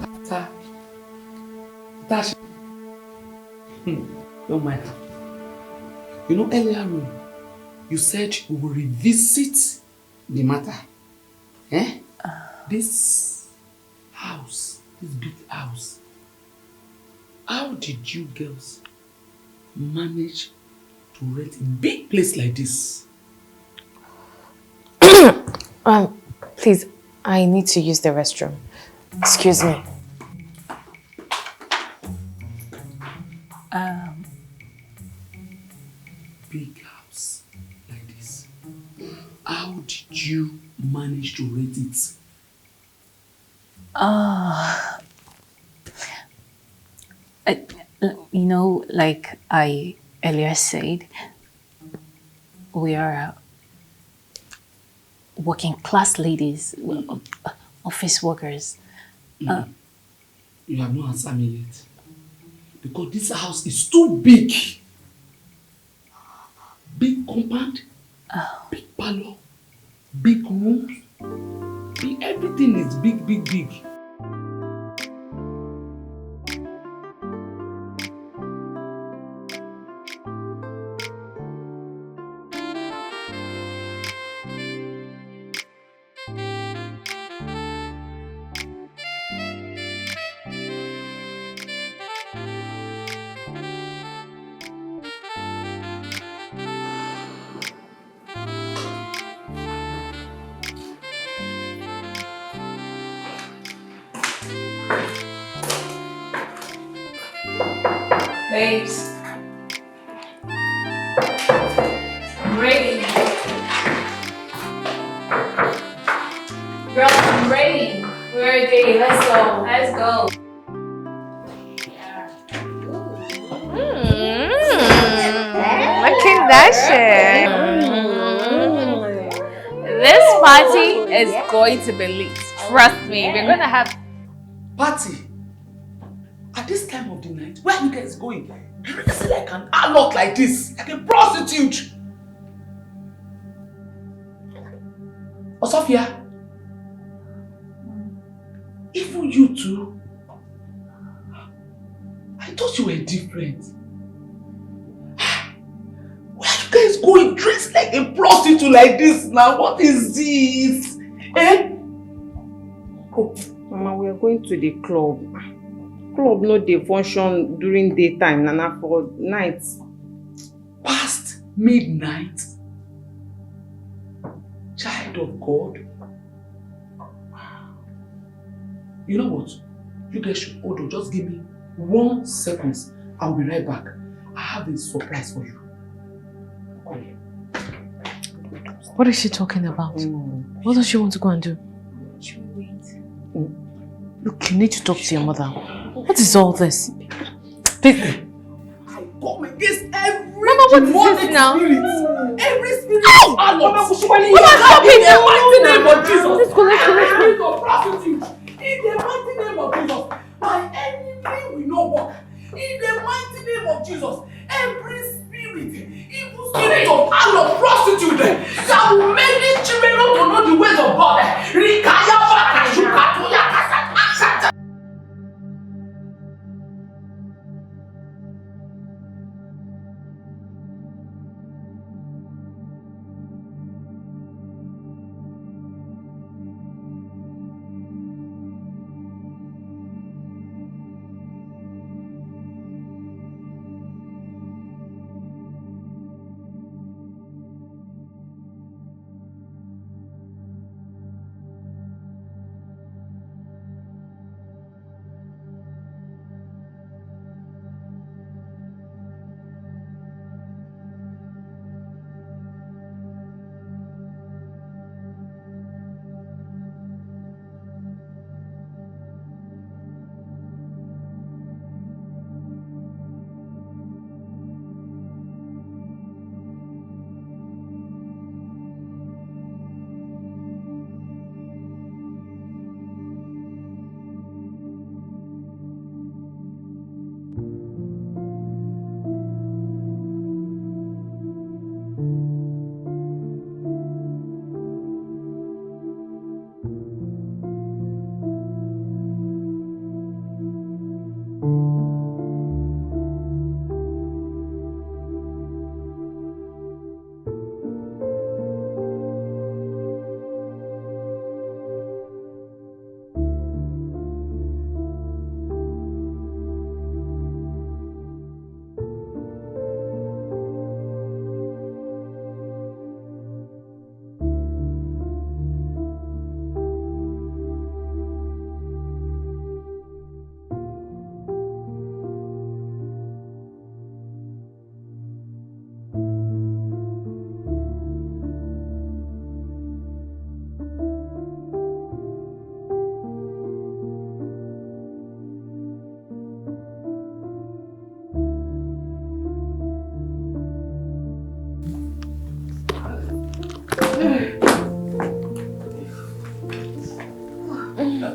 after don't mind. You know earlier on, you said we will revisit the matter. This house, this big house, how did you girls manage to rent a big place like this? Please, I need to use the restroom. Excuse me. Big house like this. How did you manage to rent it? You know, like I earlier said, we are working class ladies, office workers. You have not answered me yet. Because this house is too big. Big compound, big parlor, big rooms. Everything is big, big, big. Babes. I'm ready. Girl, I'm ready. We're ready. Let's go. Let's go. Look at that shit. This party is going to be lit. Trust me, we're gonna have Party? At this time of the night, where are you guys going? Dressing like an harlot like this, like a prostitute. Oh, Sophia. Even you two. I thought you were different. Where are you guys going dressed like a prostitute like this now? What is this? Oh, Mama, we are going to the club. Club no dey function during daytime, Nana, for nights. Past midnight? Child of God. You know what? You guys should hold on. Just give me 1 second. I'll be right back. I have a surprise for you. What is she talking about? What does she want to go and do? Look, you need to talk to your mother. What is all this? I come against every Mama, what is this now? Every spirit of harlot. In the mighty name of Jesus. Let's go. Spirit of prostitute. In the mighty name of Jesus. My enemy will not walk. In the mighty name of Jesus. Every spirit, evil spirit of harlot, prostitute, that will make these children not to know the ways of God.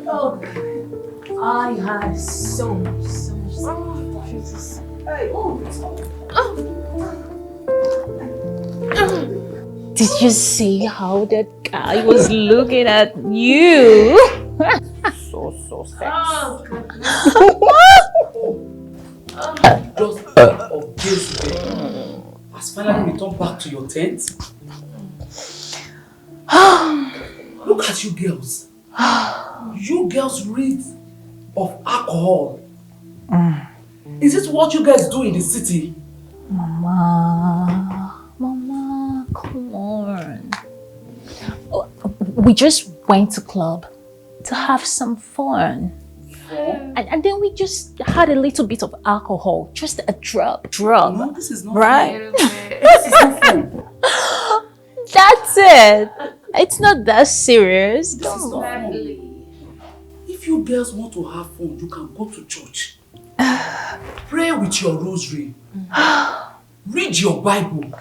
Oh, I have so much Jesus. Hey, Did you see how that guy was looking at you? So sexy. Oh, Just of this day has finally returned back to your tent. Look at you girls. You girls read of alcohol. Is this what you guys do in the city? Mama, come on. We just went to club to have some fun. And then we just had a little bit of alcohol, just a drop. No, this is not right? This is not fun. That's it. It's not that serious. This is not fun. If you girls want to have fun, you can go to church. Pray with your rosary. Read your Bible.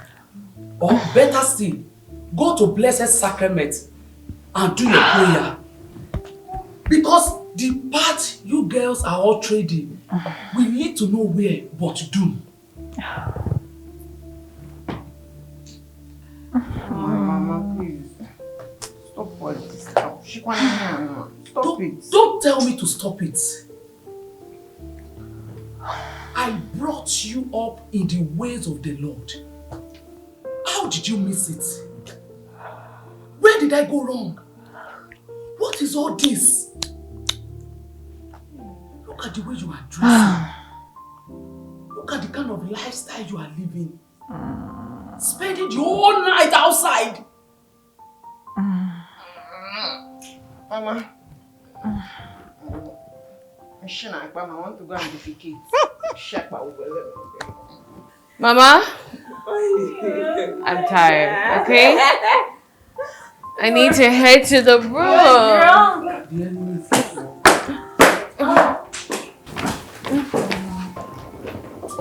Or better still, go to Blessed Sacrament and do your prayer. Because the path you girls are all trading will lead to nowhere but doom. Mama, please. Stop all this. Stop it. Don't tell me to stop it. I brought you up in the ways of the Lord. How did you miss it? Where did I go wrong? What is all this? Look at the way you are dressing. Look at the kind of lifestyle you are living. Spending the whole night outside. Mama. I want to go and defecate. Mama, I'm tired, okay? I need to head to the room.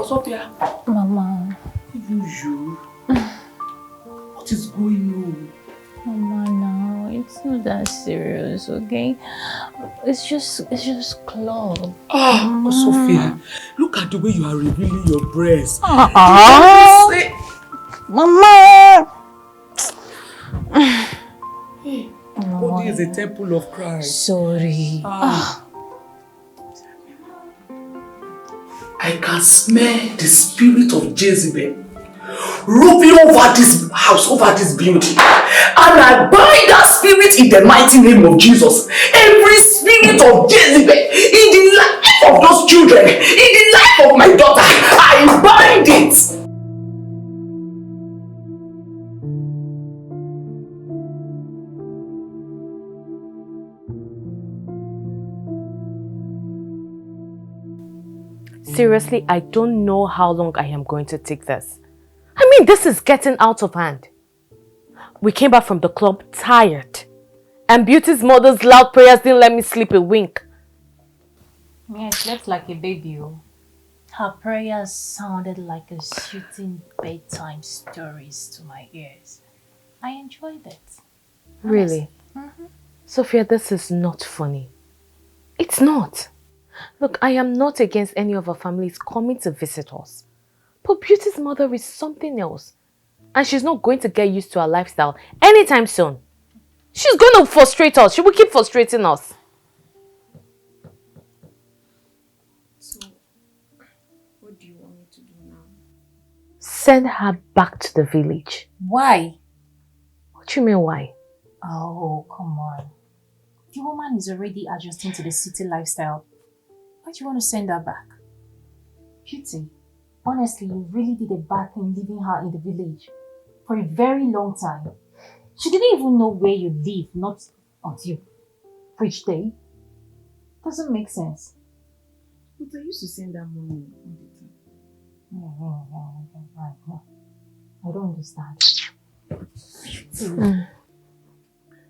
Sophia. Mama. Even you. What is going on? Mama, now it's not that serious, okay? It's just club. Sophia, look at the way you are revealing your breast. Mama! Hey, body is a temple of Christ. Sorry. I can smell the spirit of Jezebel roving over this house, over this building. And I bind that spirit in the mighty name of Jesus. Every spirit of Jezebel in the life of those children, in the life of my daughter, I bind it. Seriously, I don't know how long I am going to take this. I mean, this is getting out of hand. We came back from the club tired. And Beauty's mother's loud prayers didn't let me sleep a wink. Yeah, I slept like a baby. Her prayers sounded like a soothing bedtime stories to my ears. I enjoyed it. Really? Sophia, this is not funny. It's not. Look, I am not against any of our families coming to visit us. But Beauty's mother is something else. And she's not going to get used to our lifestyle anytime soon. She's going to frustrate us. She will keep frustrating us. So, what do you want me to do now? Send her back to the village. Why? What do you mean why? Oh, come on. The woman is already adjusting to the city lifestyle. Why do you want to send her back? Beauty, honestly, you really did a bad thing leaving her in the village for a very long time. She didn't even know where you live, not until which day. Doesn't make sense. But I used to send her money all the time. I don't understand.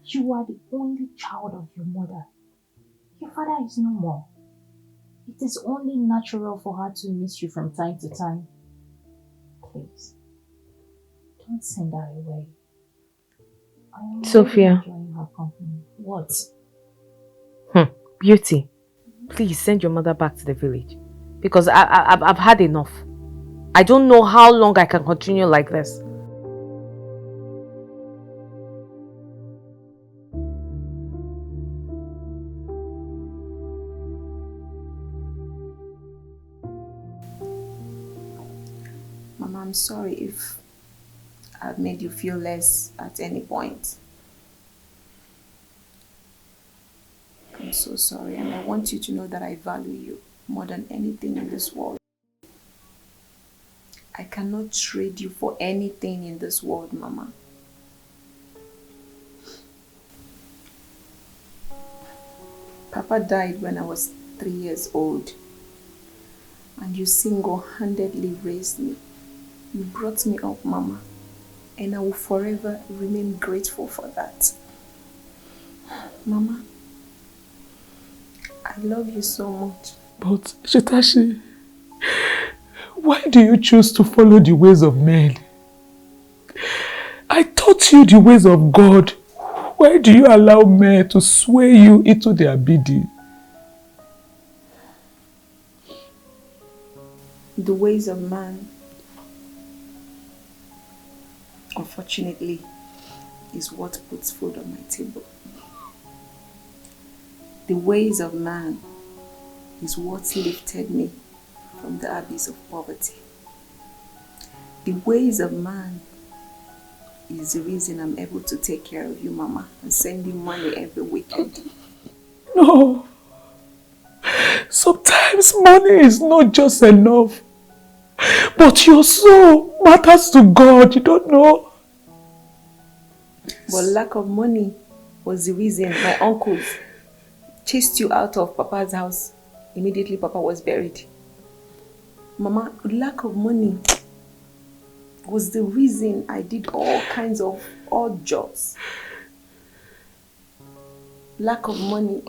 You are the only child of your mother. Your father is no more. It is only natural for her to miss you from time to time. Please, don't send her away. I am Sophia. really enjoying her company. What? Beauty, please send your mother back to the village. Because I've had enough. I don't know how long I can continue like this. Mama, I'm sorry if I've made you feel less at any point. I'm so sorry, and I want you to know that I value you more than anything in this world. I cannot trade you for anything in this world, Mama. Papa died when I was 3 years old, and you single-handedly raised me. You brought me up, Mama, and I will forever remain grateful for that. Mama, I love you so much. But, Shitashi, why do you choose to follow the ways of men? I taught you the ways of God. Why do you allow men to sway you into their bidding? The ways of man, unfortunately, is what puts food on my table. The ways of man is what lifted me from the abyss of poverty. The ways of man is the reason I'm able to take care of you, Mama, and send you money every weekend. No. Sometimes money is not just enough. But your soul matters to God, you don't know? But lack of money was the reason my uncles chased you out of Papa's house. Immediately Papa was buried. Mama, lack of money was the reason I did all kinds of odd jobs. Lack of money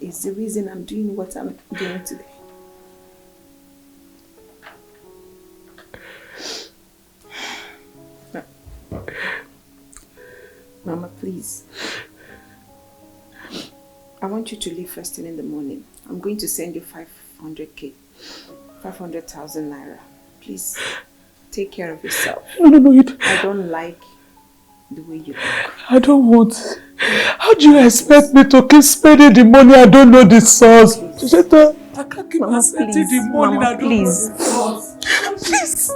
is the reason I'm doing what I'm doing today. please. I want you to leave first thing in the morning. I'm going to send you 500k. 500,000 naira. Please, take care of yourself. No, I don't like the way you look. I don't want. How do you expect me to keep spending the money I don't know the source? I can't keep accepting the money I don't know the source. Please.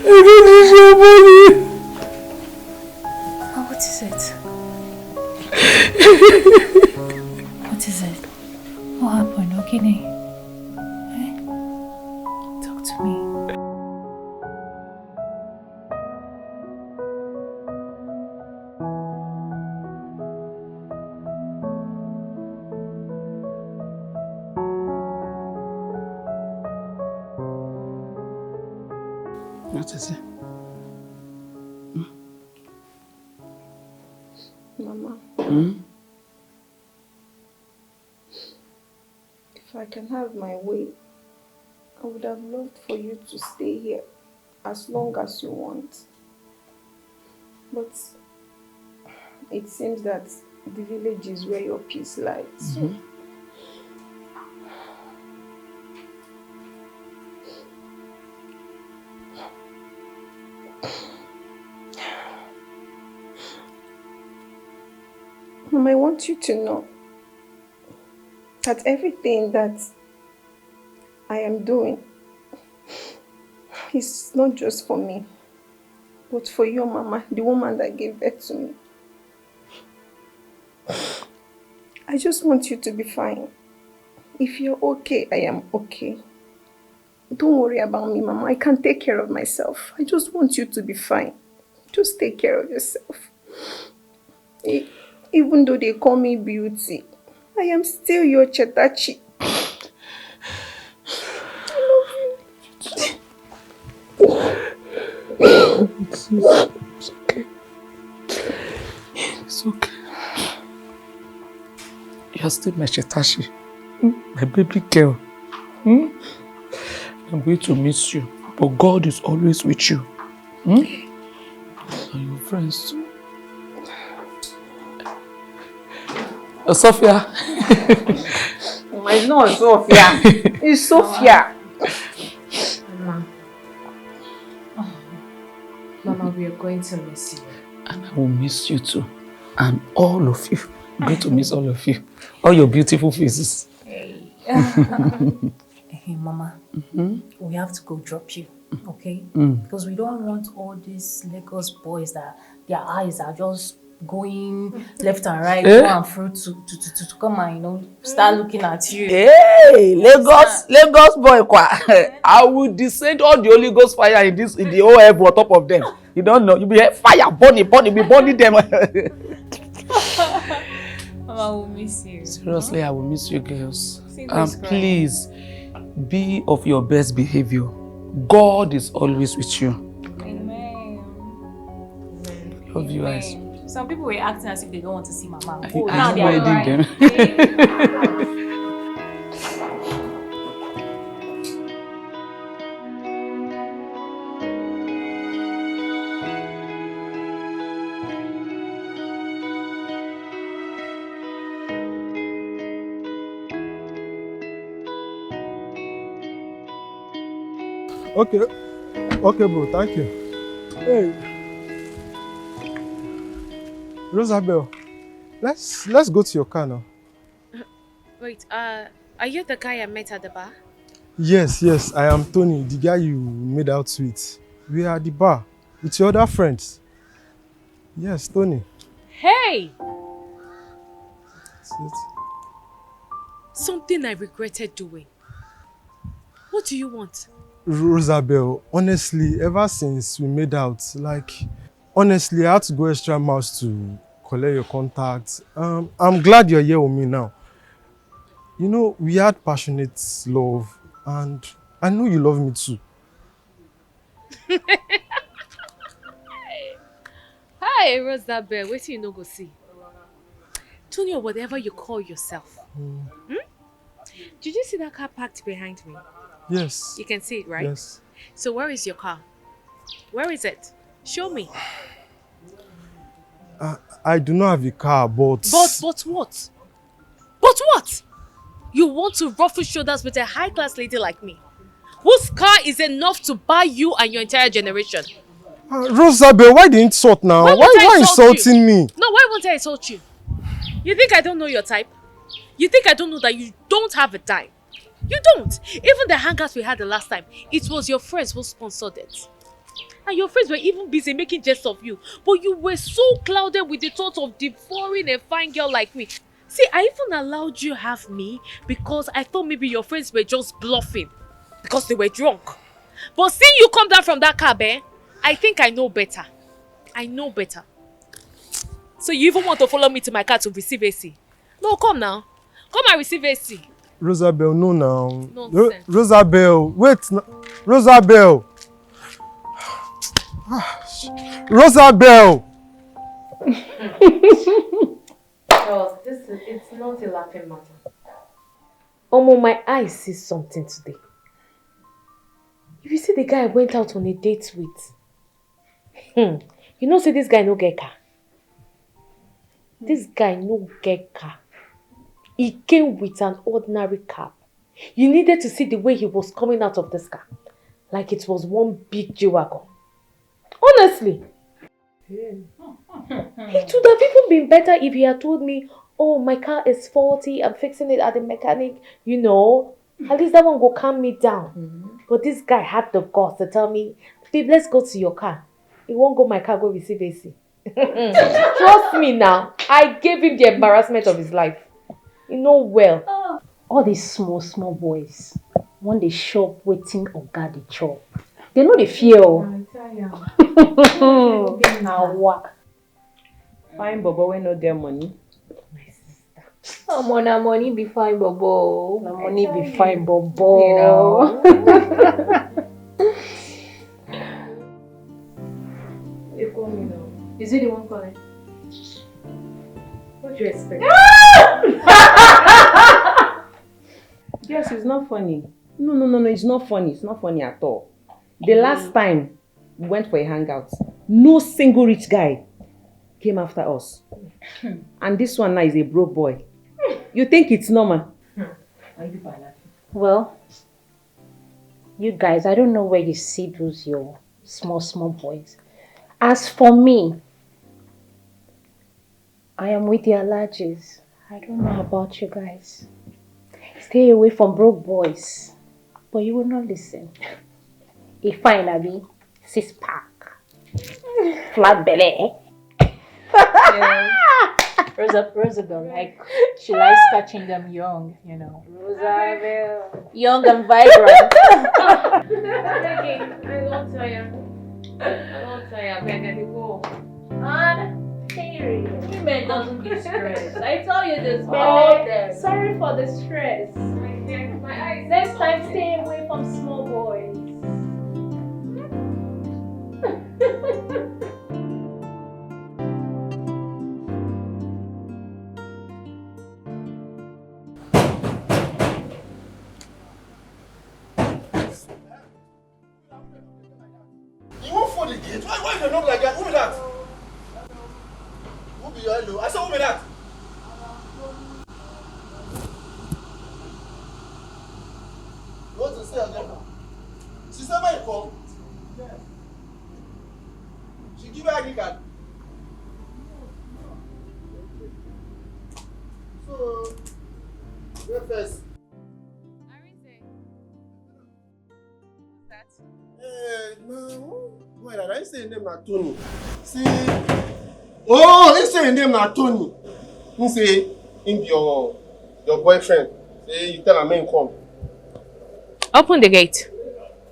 I don't need your money. Oh, what is it? What is it? What happened, Okene? Eh? Talk to me. What is it? Mama, if I can have my way, I would have loved for you to stay here as long as you want. But it seems that the village is where your peace lies. So Mom, I want you to know that everything that I am doing is not just for me, but for your mama, the woman that gave birth to me. I just want you to be fine. If you're okay, I am okay. Don't worry about me, Mama. I can take care of myself. I just want you to be fine. Just take care of yourself. Even though they call me Beauty, I am still your Chetachi. I love you. It's okay. It's okay. You're still my Chetashi. My baby girl. I'm going to miss you. But God is always with you. And your friends too. Sophia. It's not Sophia. It's Sophia. Mama. Oh. Mama, we are going to miss you. And I will miss you too. And all of you. I'm going to miss all of you. All your beautiful faces. Hey. Hey, Mama. We have to go drop you, okay? Because we don't want all these Lagos boys that their eyes are just going left and right, to and fro to come and, start looking at you. Hey, Lagos boy, I will descend all the Holy Ghost fire in the whole heaven on top of them. You don't know, you be fire, burning, we burning them. Mama will miss you. Seriously, I will miss you girls. And please, be of your best behavior. God is always with you. Amen. Love you guys. Some people were acting as if they don't want to see Mama. Now they are right. Okay, bro, thank you. Hey, Rosabel, let's go to your car now. Wait, are you the guy I met at the bar? Yes, I am Tony, the guy you made out with. We are at the bar with your other friends. Yes, Tony. Hey! That's it. Something I regretted doing. What do you want? Rosabel, honestly, ever since we made out, honestly, I had to go extra miles to collect your contacts. I'm glad you're here with me now. We had passionate love, and I know you love me too. Hey, Rosabel, wait till you no go see. Tony, or whatever you call yourself. Did you see that car parked behind me? Yes. You can see it, right? Yes. So where is your car? Where is it? Show me. I do not have a car, but... But what? But what? You want to ruffle shoulders with a high-class lady like me? Whose car is enough to buy you and your entire generation? Rosabel, why the insult now? Why insulting me? No, why won't I insult you? You think I don't know your type? You think I don't know that you don't have a dime? You don't. Even the hangouts we had the last time, it was your friends who sponsored it. And your friends were even busy making jest of you. But you were so clouded with the thought of devouring a fine girl like me. See, I even allowed you have me because I thought maybe your friends were just bluffing. Because they were drunk. But seeing you come down from that cab, I think I know better. I know better. So you even want to follow me to my car to receive AC? No, come now. Come and receive AC. Rosabel, no now. Nonsense. Rosabel, wait. Rosabel. Rosabel. Charles, it's not a laughing matter. My eyes see something today. If you see the guy I went out on a date with, you know, say this guy no get car. This guy no get car. He came with an ordinary cab. You needed to see the way he was coming out of this car. Like it was one big G-Wagon. Honestly. It would have even been better if he had told me, oh, my car is faulty, I'm fixing it at the mechanic, you know. At least that one will calm me down. But this guy had the guts to tell me, babe, let's go to your car. He won't go my car, go receive AC. Trust me now, I gave him the embarrassment of his life. You know well. All these small boys, when they shop waiting or guard the chop, they know the fear. Now what? Fine Bobo when no get money. Na money be fine, Bobo. Na money be fine, Bobo. You know. They call me now. Is it the one calling? What do you expect? Yes, it's not funny. No, it's not funny. It's not funny at all. The last time we went for a hangout, no single rich guy came after us. And this one now is a broke boy. You think it's normal? Well, you guys, I don't know where you see those your small boys. As for me, I am with the allergies. I don't know about you guys. Stay away from broke boys. But you will not listen. A fine Abby, 6-pack, flat belly. Rosabel, like, she likes catching them young, you know. Rosabel. Young and vibrant. Okay, I won't tell you. I beg you go. And period. Women doesn't be stressed. I tell you this. Oh, sorry for the stress. My eyes. Next time, stay away from small boys. You won't fold the gate? Why you knock like that? Who be that? Who be your hello? I said, who be that? You want to say again? She said, where you come? She give her ID card. So, where first? No. Wait, I say name na Tony. See, oh, he say name na Tony. He say him your boyfriend. Say you tell him come. Open the gate.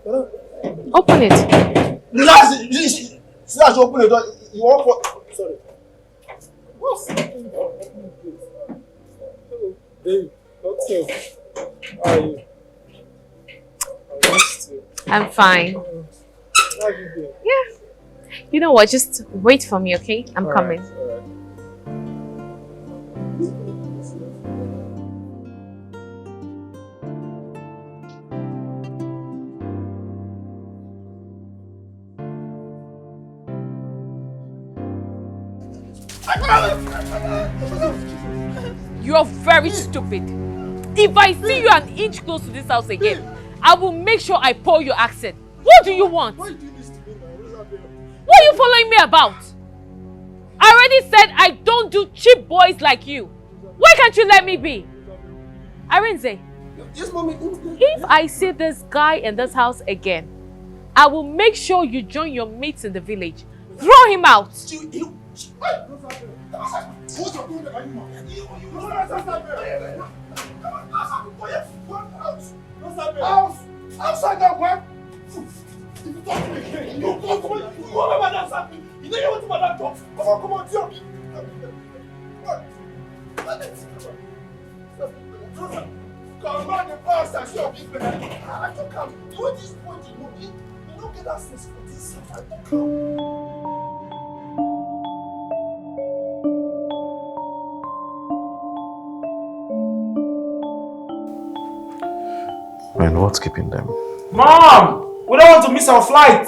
Open it. Relax. See that you open the door. You want for? Sorry. What's happening? Babe, what's up? How are you? I'm fine. How you doing? Yeah. You know what? Just wait for me, okay? I'm coming. You're very stupid. If I see you an inch close to this house again, I will make sure I pour your accent. What do you want? Why do this to me now? What are you following me about? I already said I don't do cheap boys like you. Why can't you let me be? Arinze, Yes, mommy. if I see this guy in this house again, I will make sure you join your mates in the village. Throw him out. Outside that one. If you talk to me again, you remember that's happening. You know you want to that talk. Come on, tell me. Come on, the boss, I show you. I don't come. You at this point, you don't get that sense for this. I don't come. And what's keeping them? Mom! We don't want to miss our flight!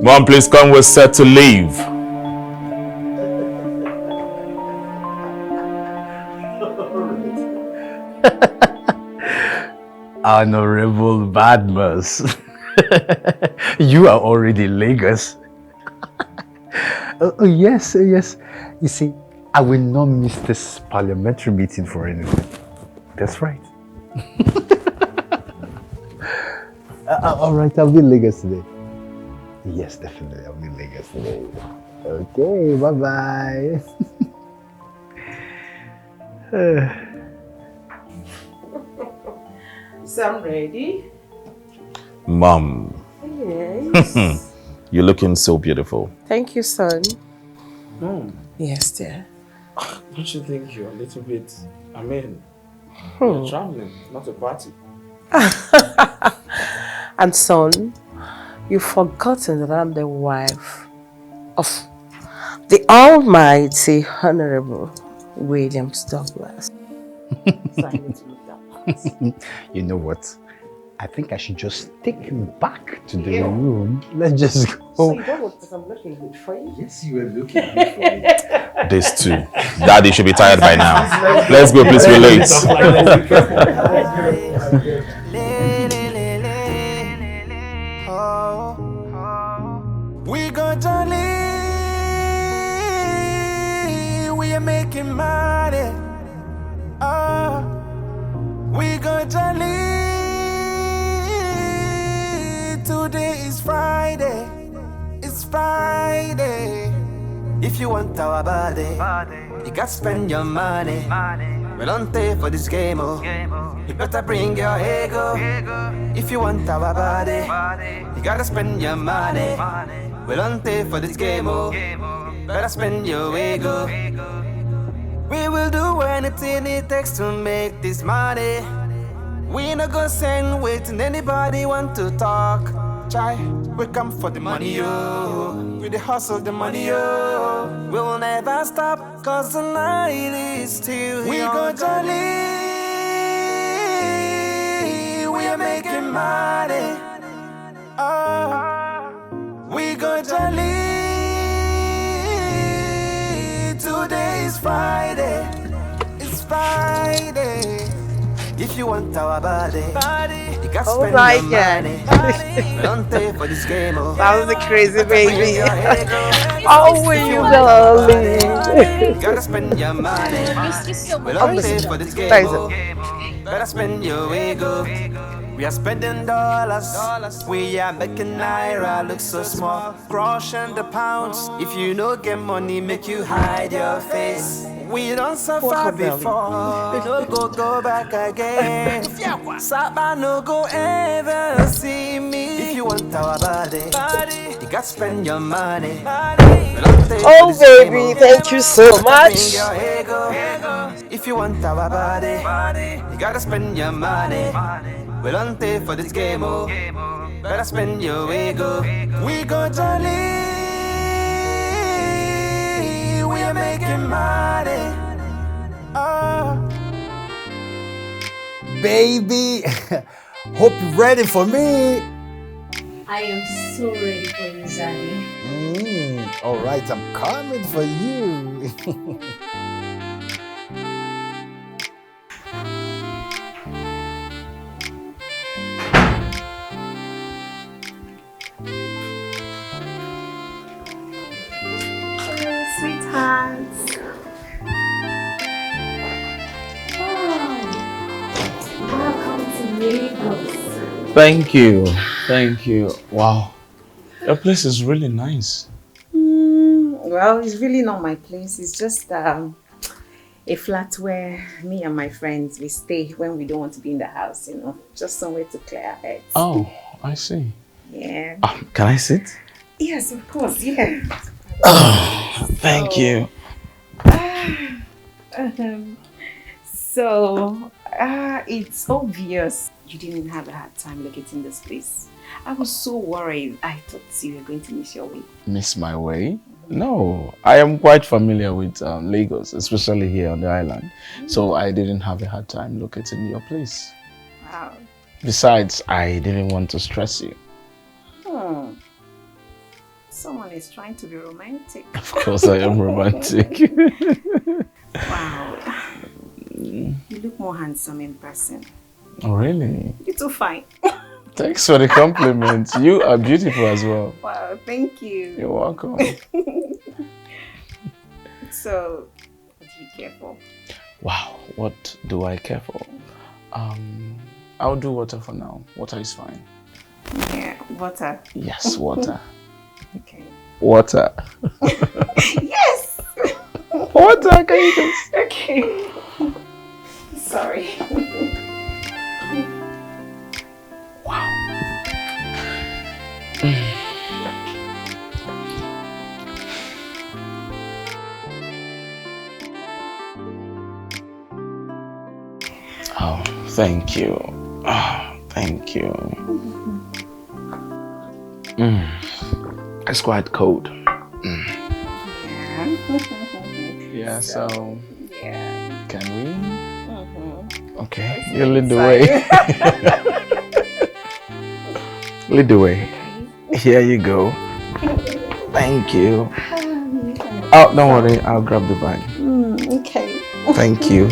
Mom, please come. We're set to leave. Honorable Badmus. You are already in Lagos. Yes. You see, I will not miss this parliamentary meeting for anything. That's right. All right, I'll be in Lagos today. Yes, definitely, I'll be in Lagos today. Okay, bye-bye. So I'm ready. Mom. Yes. You're looking so beautiful. Thank you, son. Mom. Yes, dear. Don't you think you're a little bit, you're traveling, not a party? And son, you've forgotten that I'm the wife of the Almighty Honorable Williams Douglas. So I need to look that part. You know what? I think I should just take him back to the room. Let's just go. So you don't look because I'm looking good for you? Yes, you were looking good for me. These two. Daddy should be tired by now. Let's go, please. We're late. We go jolly, we are making money. We go jolly. Today is Friday. It's Friday. If you want our body, you got to spend your money. We don't pay for this game, you better bring your ego. If you want our body, you gotta spend your money. We don't pay for this game, better spend your ego. We will do anything it takes to make this money. We no go send waiting anybody want to talk. Chai, we come for the money, yo. We the hustle the money, yo. We'll never stop, cause the night is still we young. Go jolly, we are making money. We go jolly. Today is Friday. It's Friday. If you want our body, you got to spend your money. Don't pay for this game. That was a crazy baby. Oh, you darling. You gotta spend your money. Don't pay for this game. Better spend your ego. We are spending dollars. We are making naira look so small. Crushing the pounds. If you no get money, make you hide your face. We don't suffer before. No go back again. Saba no go ever see me. If you want our body, you got to spend your money. Oh baby, thank you so much. If you want our body, you gotta spend your money. We don't pay for this game, better spend your ego. We go jolly. making money. Oh. Baby, hope you're ready for me. I am so ready for you, Zaddy. All right, I'm coming for you. Sweethearts. Welcome to Lagos. Thank you. Thank you. Wow. Your place is really nice. Well, it's really not my place. It's just a flat where me and my friends, we stay when we don't want to be in the house, you know. Just somewhere to clear our heads. Oh, I see. Yeah. Can I sit? Yes, of course, yeah. Oh, thank you. It's obvious you didn't have a hard time locating this place. I was so worried. I thought you were going to miss your way. Miss my way? No, I am quite familiar with Lagos, especially here on the island. So I didn't have a hard time locating your place. Wow. Besides, I didn't want to stress you. Someone is trying to be romantic. Of course I am romantic. Wow. You look more handsome in person. Oh, really? You're too fine. Thanks for the compliment. You are beautiful as well. Wow, thank you. You're welcome. So, what do you care for? Wow, what do I care for? I'll do water for now. Water is fine. Yeah, water. Yes, water. Okay. Water. Yes! Water, can you just... Okay. Sorry. Wow. Oh, thank you. Oh, thank you. It's quite cold. Yeah, so yeah. Can we? Okay, you lead the way. Lead the way. Here you go. Thank you. Oh, don't worry, I'll grab the bag. Okay. Thank you.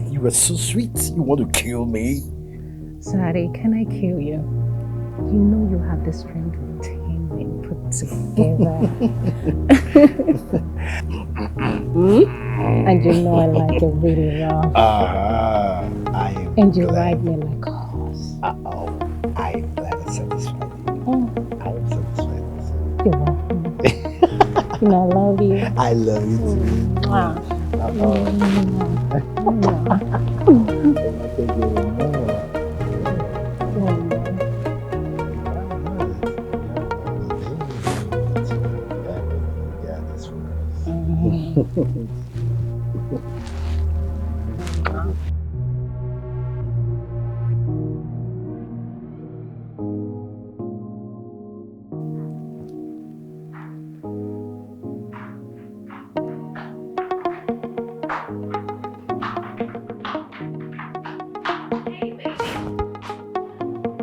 You are so sweet. You want to kill me? Sorry, can I kill you? You know you have the strength of 10 men put together. And you know I like it really rough. I am And you glad. ride me like a horse. I am glad I satisfied you. Oh. I am satisfied. You're welcome. You know, I love you. I love you too. Mwah.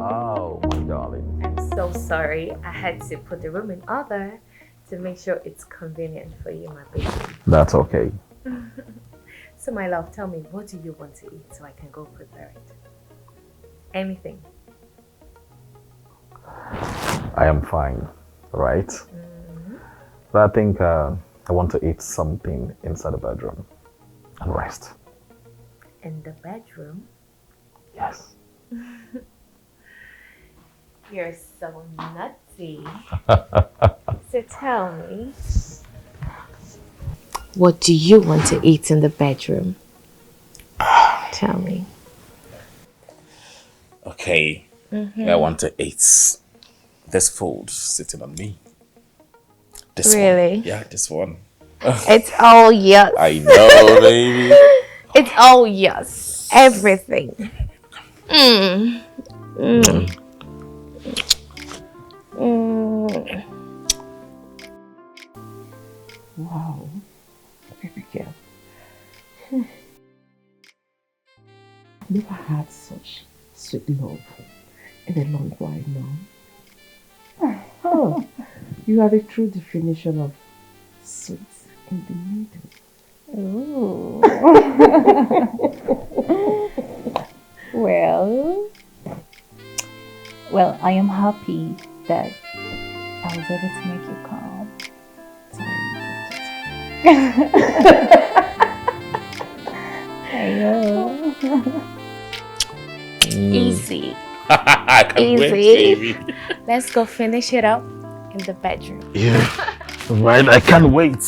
Oh, my darling. I'm so sorry. I had to put the room in order to make sure it's convenient for you, my baby. That's okay. So, my love, tell me, what do you want to eat so I can go prepare it? Anything. I am fine, right? But I think I want to eat something inside the bedroom and rest. In the bedroom? Yes. You're so nutty. So tell me, what do you want to eat in the bedroom? Tell me. Okay. I want to eat this food sitting on me. This Really? one. Yeah, this one. It's all yes. I know, baby. It's all yes. Everything. Mm. Mm. Mm. Wow, baby girl. I've never had such sweet love in a long while now. Oh, you are the true definition of sweet in the middle. Ooh. Well, I am happy that I was able to make you calm. Easy. I can't wait, Easy. baby. Let's go finish it up in the bedroom. Yeah. Right, I can't wait.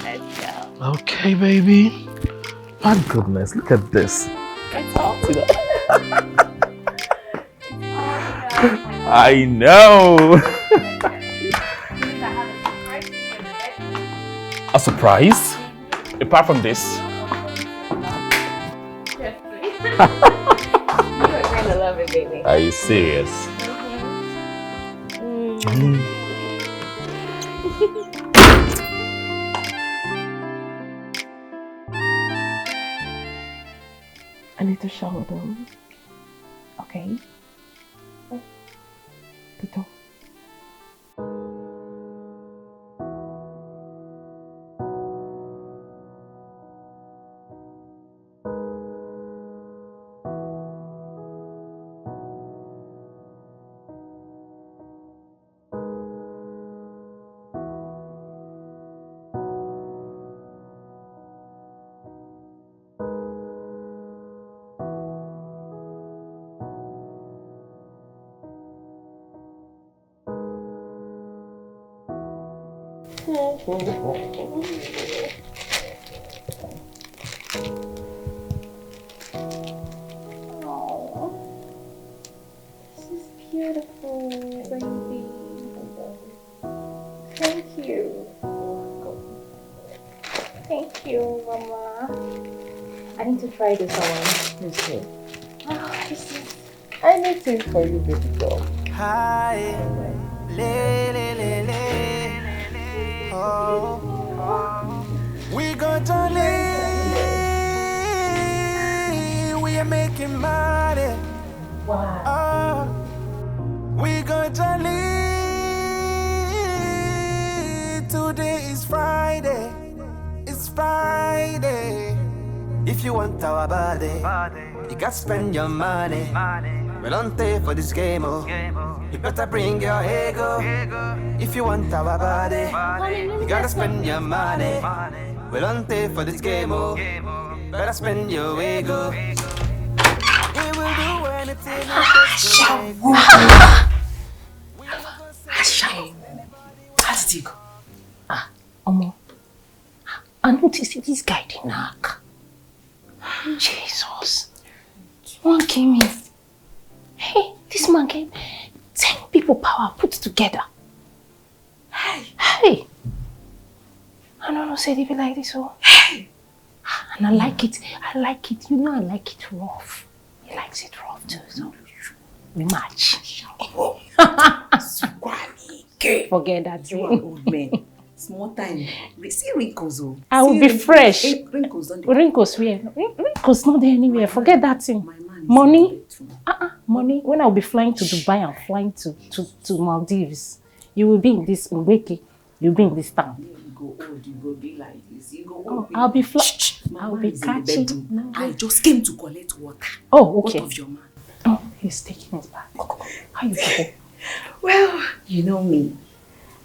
Let's go. Okay, baby. My goodness, look at this. It's all I know. A surprise? Apart from this? You're gonna love it, baby. Are you serious? I need to shower though. Okay. The door. Oh, this is beautiful, baby. Thank you. Thank you, Mama. I need to try this on. Let's see. Oh, this is anything for you, baby girl. Hi, le, oh, we got to live, we are making money. Wow. We got to live, today is Friday, it's Friday. If you want our body, you got spend your money. We don't pay for this game, oh. You better bring your ego. If you want our body, you gotta spend your money. We don't pay for this game, oh. Better spend your ego. We will do anything. How did it go? Omo, I noticed this guy did knock. Jesus. One came in. Hey, this man came. 10 people power put together. Hey. I don't know, say they be like this, oh. Hey. And I like it. I like it. You know I like it rough. He likes it rough too, so we match. Forget that. You are an old man. Small time. See wrinkles, oh. I will be fresh. Wrinkles, don't Wrinkles where? Wrinkles not there anywhere. Forget that thing. Money. Money. When I'll be flying to Dubai and flying to Maldives, you will be in this Uche. You'll be in this town. You go old, you go be like this. You go old. I'll be I'll be catching. No, I just came to collect water. Oh, okay. What of your man? Oh, he's taking his back. How you doing? Well, you know me.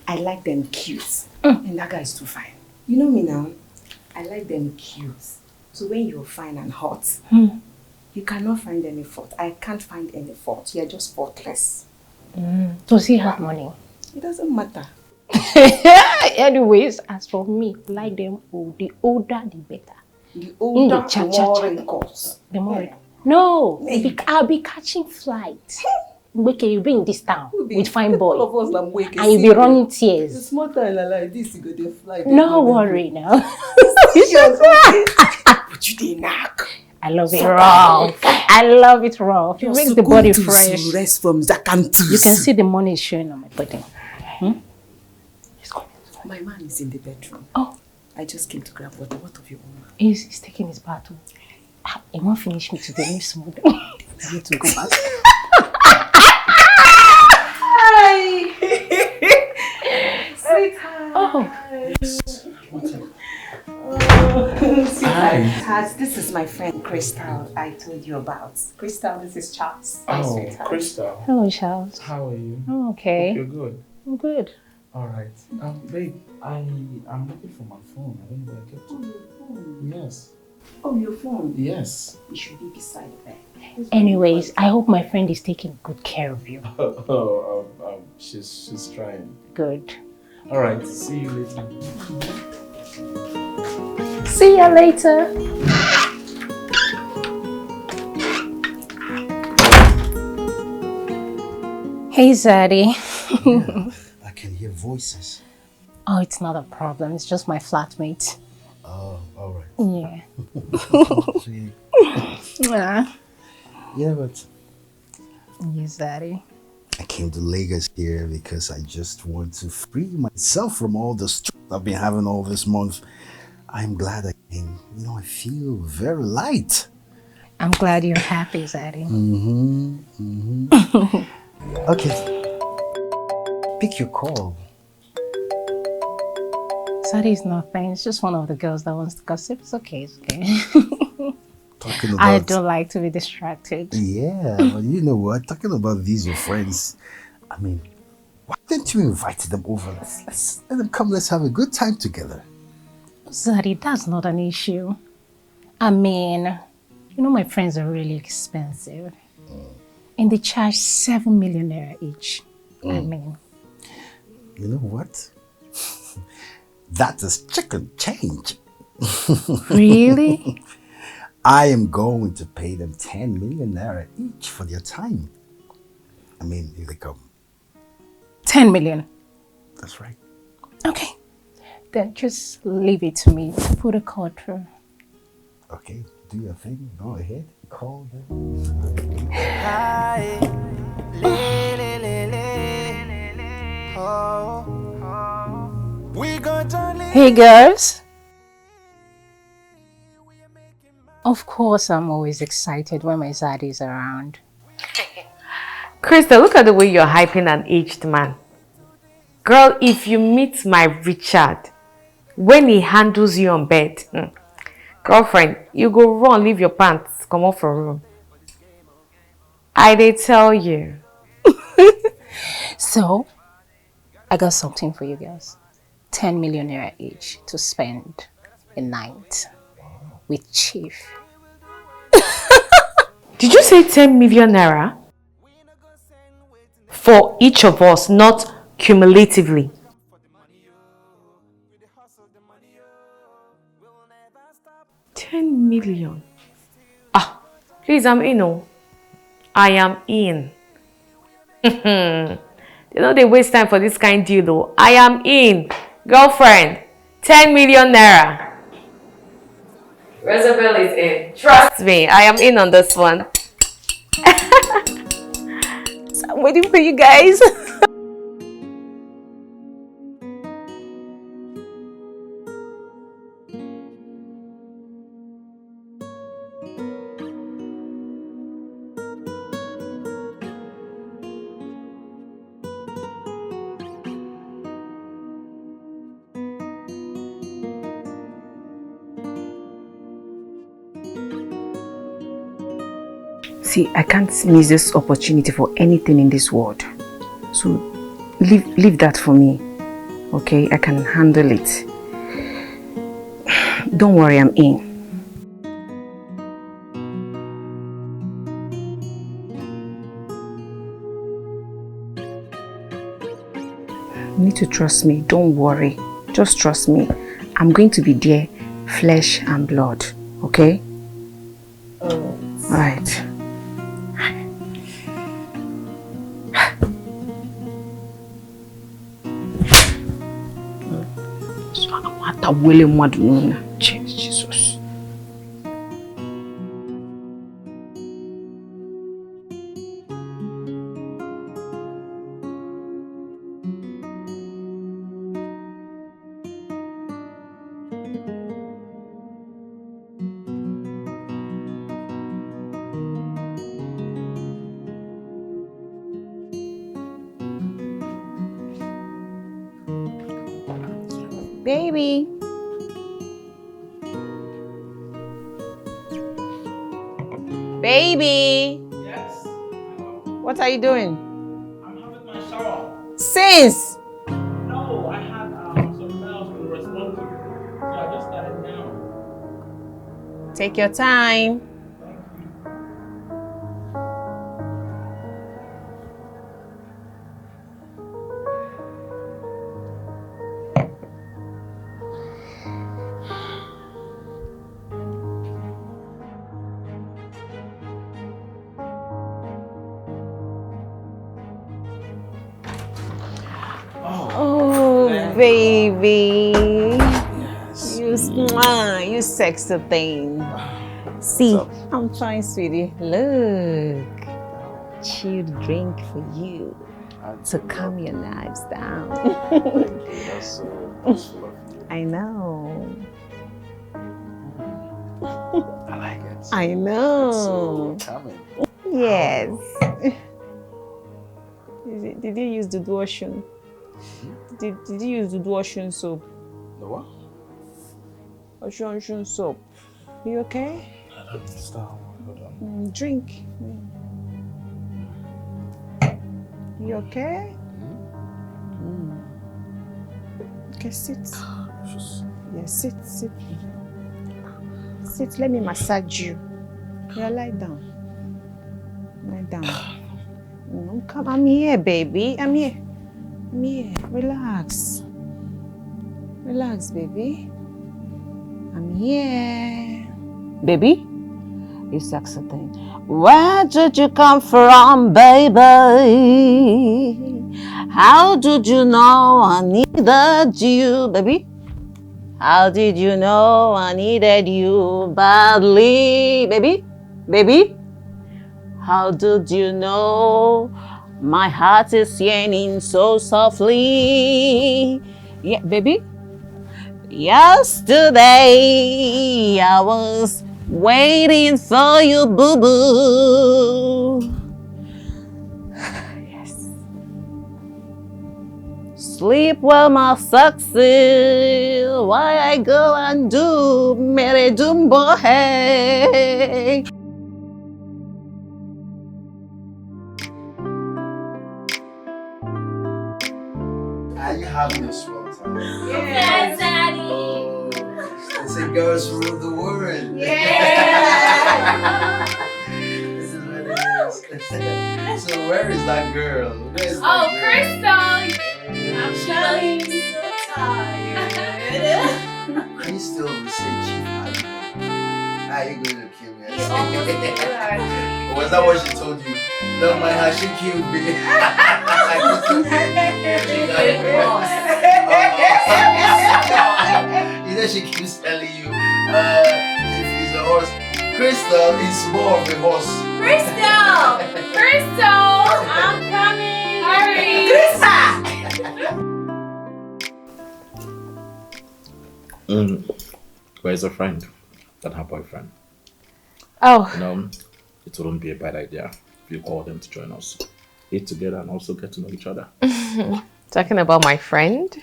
I like them cute. And that guy is too fine. You know me now. I like them cute. So when you're fine and hot, you cannot find any fault. I can't find any fault. You're just faultless. Does he have money? It doesn't matter. Anyways, as for me, like them old. The older, the better. The older, the more wrinkles. The more. No, I'll be catching flight. Weke, you'll be in this town with fine boy. All of us are wake. And you'll be running tears. It's small time like this, you go to fly. No worry now. But you did knock. I love it raw. I love it raw. You make the body fresh. Rest from Zakantus. You can see the money is showing on my body. My man is in the bedroom. Oh. I just came to grab water. What of your own man? He's taking his bath. He won't finish me today. Leave small. I need to go back. Hi! Sweetheart! Sweetheart, this is my friend Crystal I told you about. Crystal, this is Charles. Oh, sweetheart. Crystal. Hello, Charles. How are you? I'm okay. Hope you're good. I'm good. Alright. Babe, I'm looking for my phone. I don't know where I kept it. Oh, your phone? Yes. Oh, your phone? Yes. It should be beside the bed. Anyways, I hope my friend is taking good care of you. She's trying. Good. Alright, see you later. See you later. Hey, Zaddy. I can hear voices. Oh, it's not a problem. It's just my flatmate. Oh, all right. Yeah. Yeah, but... Yes, Daddy. I came to Lagos here because I just want to free myself from all the stress I've been having all this month. I'm glad I came. You know, I feel very light. I'm glad you're happy, Zaddy. Okay. Pick your call. Zaddy's nothing. It's just one of the girls that wants to gossip. It's okay, it's okay. Talking about... I don't like to be distracted. Yeah, but you know what? Talking about these, your friends. I mean, why didn't you invite them over? Let's let them come. Let's have a good time together. Zaddy, that's not an issue. I mean, you know my friends are really expensive. And they charge 7 million naira each. I mean. You know what? That is chicken change. Really? I am going to pay them 10 million naira each for their time. I mean, if they come. 10 million? That's right. Okay. Then just leave it to me to put a call through. Okay, do your thing. Go ahead. Call them. Hi. Oh. We got Hey girls. Of course, I'm always excited when my Zaddy is around. Krista, look at the way you're hyping an aged man. Girl, if you meet my Richard, when he handles you on bed, Girlfriend, you go run, leave your pants, come off from room. I did tell you. So, I got something for you girls. 10 million naira each to spend a night with Chief. Did you say 10 million naira? For each of us, not cumulatively. 10 million. Ah, please, I'm in. Oh. I am in. They know they waste time for this kind of deal though. I am in. Girlfriend, 10 million naira. Rosabelle is in. Trust me, I am in on this one. I'm waiting for you guys. See, I can't miss this opportunity for anything in this world. So, leave that for me. Okay? I can handle it. Don't worry, I'm in. You need to trust me. Don't worry. Just trust me. I'm going to be there, flesh and blood. Okay? Alright. Jesus. Baby. Baby. Yes? What are you doing? I'm having my shower. Since? No, I had some mails to respond to. So I just started now. Take your time. Oh, baby. Yes. You sexy thing. See, I'm trying, sweetie. Look. Chilled drink for you to calm your nerves down. That's so thoughtful of you. I know. I like it. I know. It's so calming. Yes. Did you use the Duocean? Did you use the Duocean soap? The what? Ocean soap. You okay? I don't understand. Hold on. Drink. You okay? Okay, sit. Yeah, sit. Sit, let me massage you. Yeah, lie down. Lie down. Come, I'm here, baby. I'm here. Relax. Relax, baby. I'm here. Baby? You sexy thing. Where did you come from, baby? How did you know I needed you, baby? How did you know I needed you badly, baby? Baby? How did you know my heart is yearning so softly? Yeah, baby? Yesterday I was waiting for you, boo-boo. Yes. Sleep well, my success. Why I go and do mere dumbo hey. Are you having a small time? Yes, Daddy. Oh, they say girls rule the world. Yeah. This is what it is. So where is that girl? Where is that Oh, girl? Crystal. I'm so tired. Crystal will say chief admin. Are you going to kill me? Was that what she told you? No, my heart, she killed me. You know she keeps telling you, if he's a horse, Crystal is more of a horse. Crystal! Crystal! I'm coming! Hurry! Where's her friend? Than her boyfriend. Oh. You know, it wouldn't be a bad idea if you call them to join us. Eat together and also get to know each other. Talking about my friend,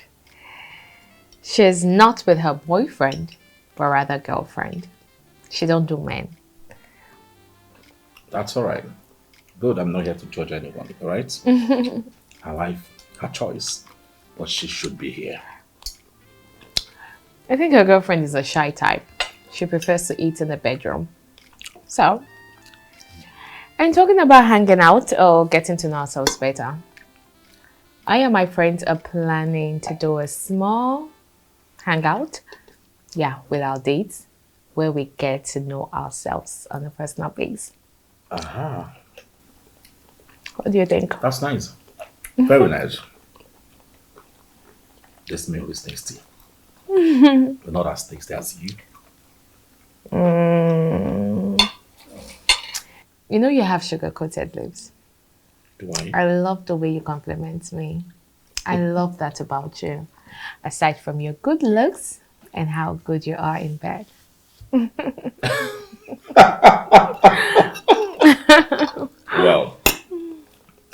she's not with her boyfriend, but rather girlfriend. She don't do men. That's alright. Good, I'm not here to judge anyone, alright? Her life, her choice. But she should be here. I think her girlfriend is a shy type. She prefers to eat in the bedroom. So, and talking about hanging out or getting to know ourselves better, I and my friends are planning to do a small hangout, with our dates, where we get to know ourselves on a personal base. Aha. What do you think? That's nice. Very nice. This meal is tasty. But not as tasty as you. You know you have sugar-coated lips. Do I? I love the way you compliment me. I love that about you. Aside from your good looks and how good you are in bed. Well,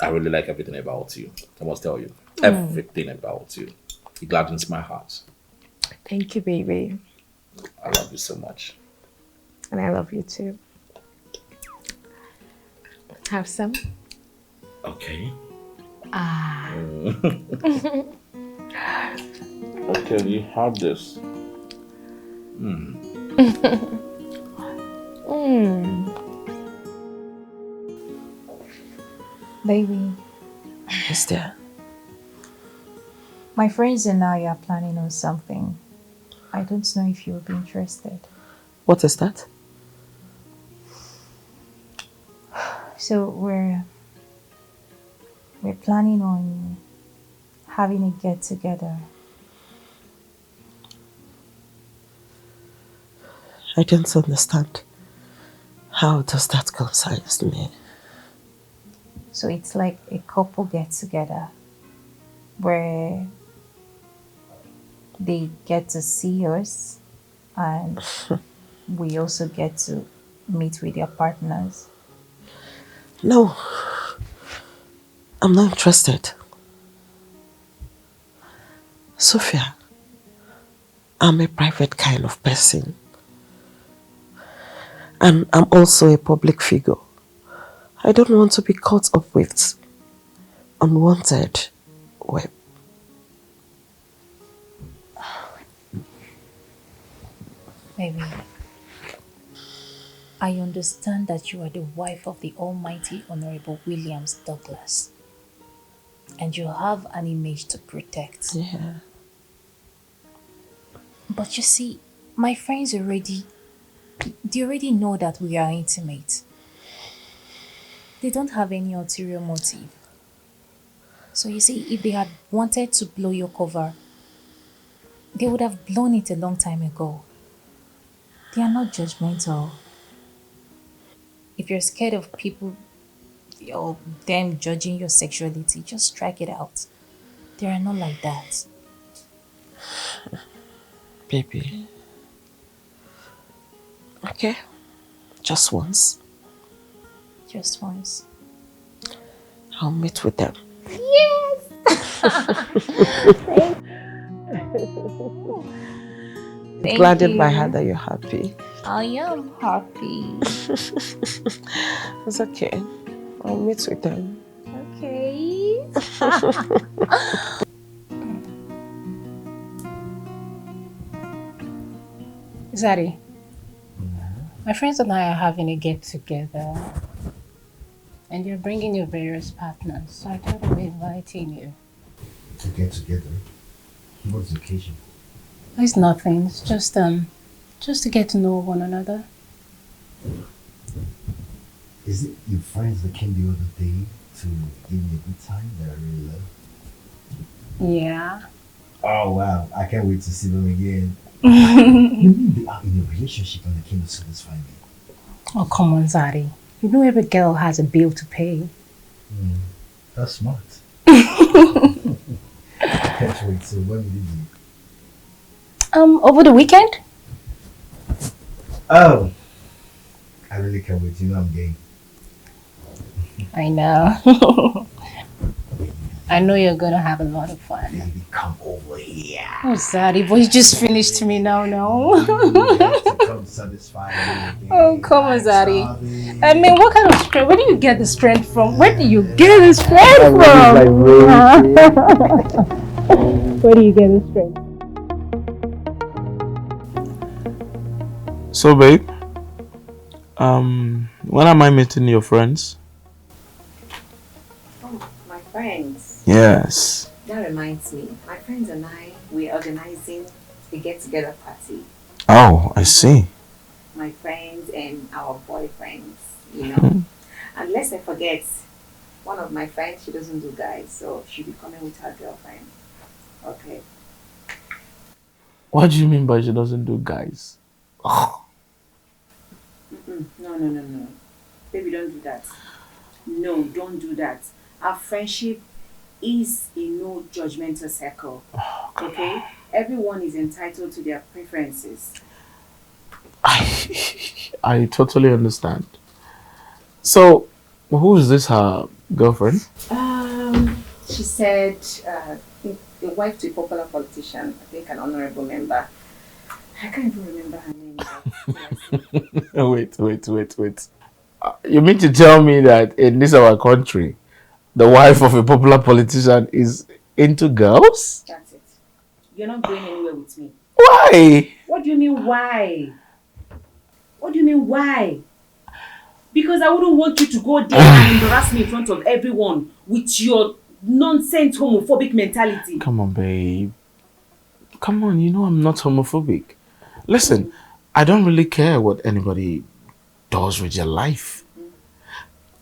I really like everything about you. I must tell you. Everything about you. It gladdens my heart. Thank you, baby. I love you so much. And I love you too. Have some? Okay. Okay, you have this. Baby, Yes, dear. my friends and I are planning on something. I don't know if you would be interested. What is that? So we're planning on having a get together. I don't understand. How does that concern me? So it's like a couple get together where they get to see us and we also get to meet with their partners. No. I'm not interested. Sophia, I'm a private kind of person. And I'm also a public figure. I don't want to be caught up with unwanted web. Baby, I understand that you are the wife of the Almighty Honorable Williams Douglas. And you have an image to protect. Yeah. But you see, my friends they already know that we are intimate. They don't have any ulterior motive. So you see, if they had wanted to blow your cover, they would have blown it a long time ago. They are not judgmental. If you're scared of people or them judging your sexuality, just strike it out. They are not like that. Baby. Okay. Just once. Just once. I'll meet with them. Yes! It's gladdened by her that you're happy. I am happy. It's okay. I'll meet with them. Okay. Zari, my friends and I are having a get together, and you're bringing your various partners, so I thought I'd be inviting you. To get together? What's the occasion? It's nothing. It's just to get to know one another. Is it your friends that came the other day to give me a good time that I really love? Yeah. Oh wow, I can't wait to see them again. You mean they are in a relationship and they came to satisfy me? Oh, come on, Zari. You know every girl has a bill to pay. That's smart. I can't wait. So when will it be? Over the weekend? Oh, I really can't wait. You know I'm game. I know. I know you're gonna have a lot of fun. Baby, come over here. Oh, Zari, boy, you just finished me now, no? You have to come satisfy me. Oh, come on, Zari. I mean, what kind of strength? Where do you get the strength from? Where do you get the strength from? Where do you get the strength? So, babe, when am I meeting your friends? Oh, my friends. Yes. That reminds me, my friends and I, we're organizing a get-together party. Oh, I see. My friends and our boyfriends, you know. And lest I forget, one of my friends, she doesn't do guys, so she'll be coming with her girlfriend. Okay. What do you mean by she doesn't do guys? No. Baby, don't do that. No, don't do that. Our friendship is a no judgmental circle. Okay? Everyone is entitled to their preferences. I totally understand. So, who is this, her girlfriend? She said the wife to a popular politician, I think an honorable member. I can't even remember her name. Wait. You mean to tell me that in this our country, the wife of a popular politician is into girls? That's it. You're not going anywhere with me. Why? What do you mean why? What do you mean why? Because I wouldn't want you to go there and embarrass me in front of everyone with your nonsense homophobic mentality. Come on, babe. Come on, you know I'm not homophobic. Listen, I don't really care what anybody does with your life.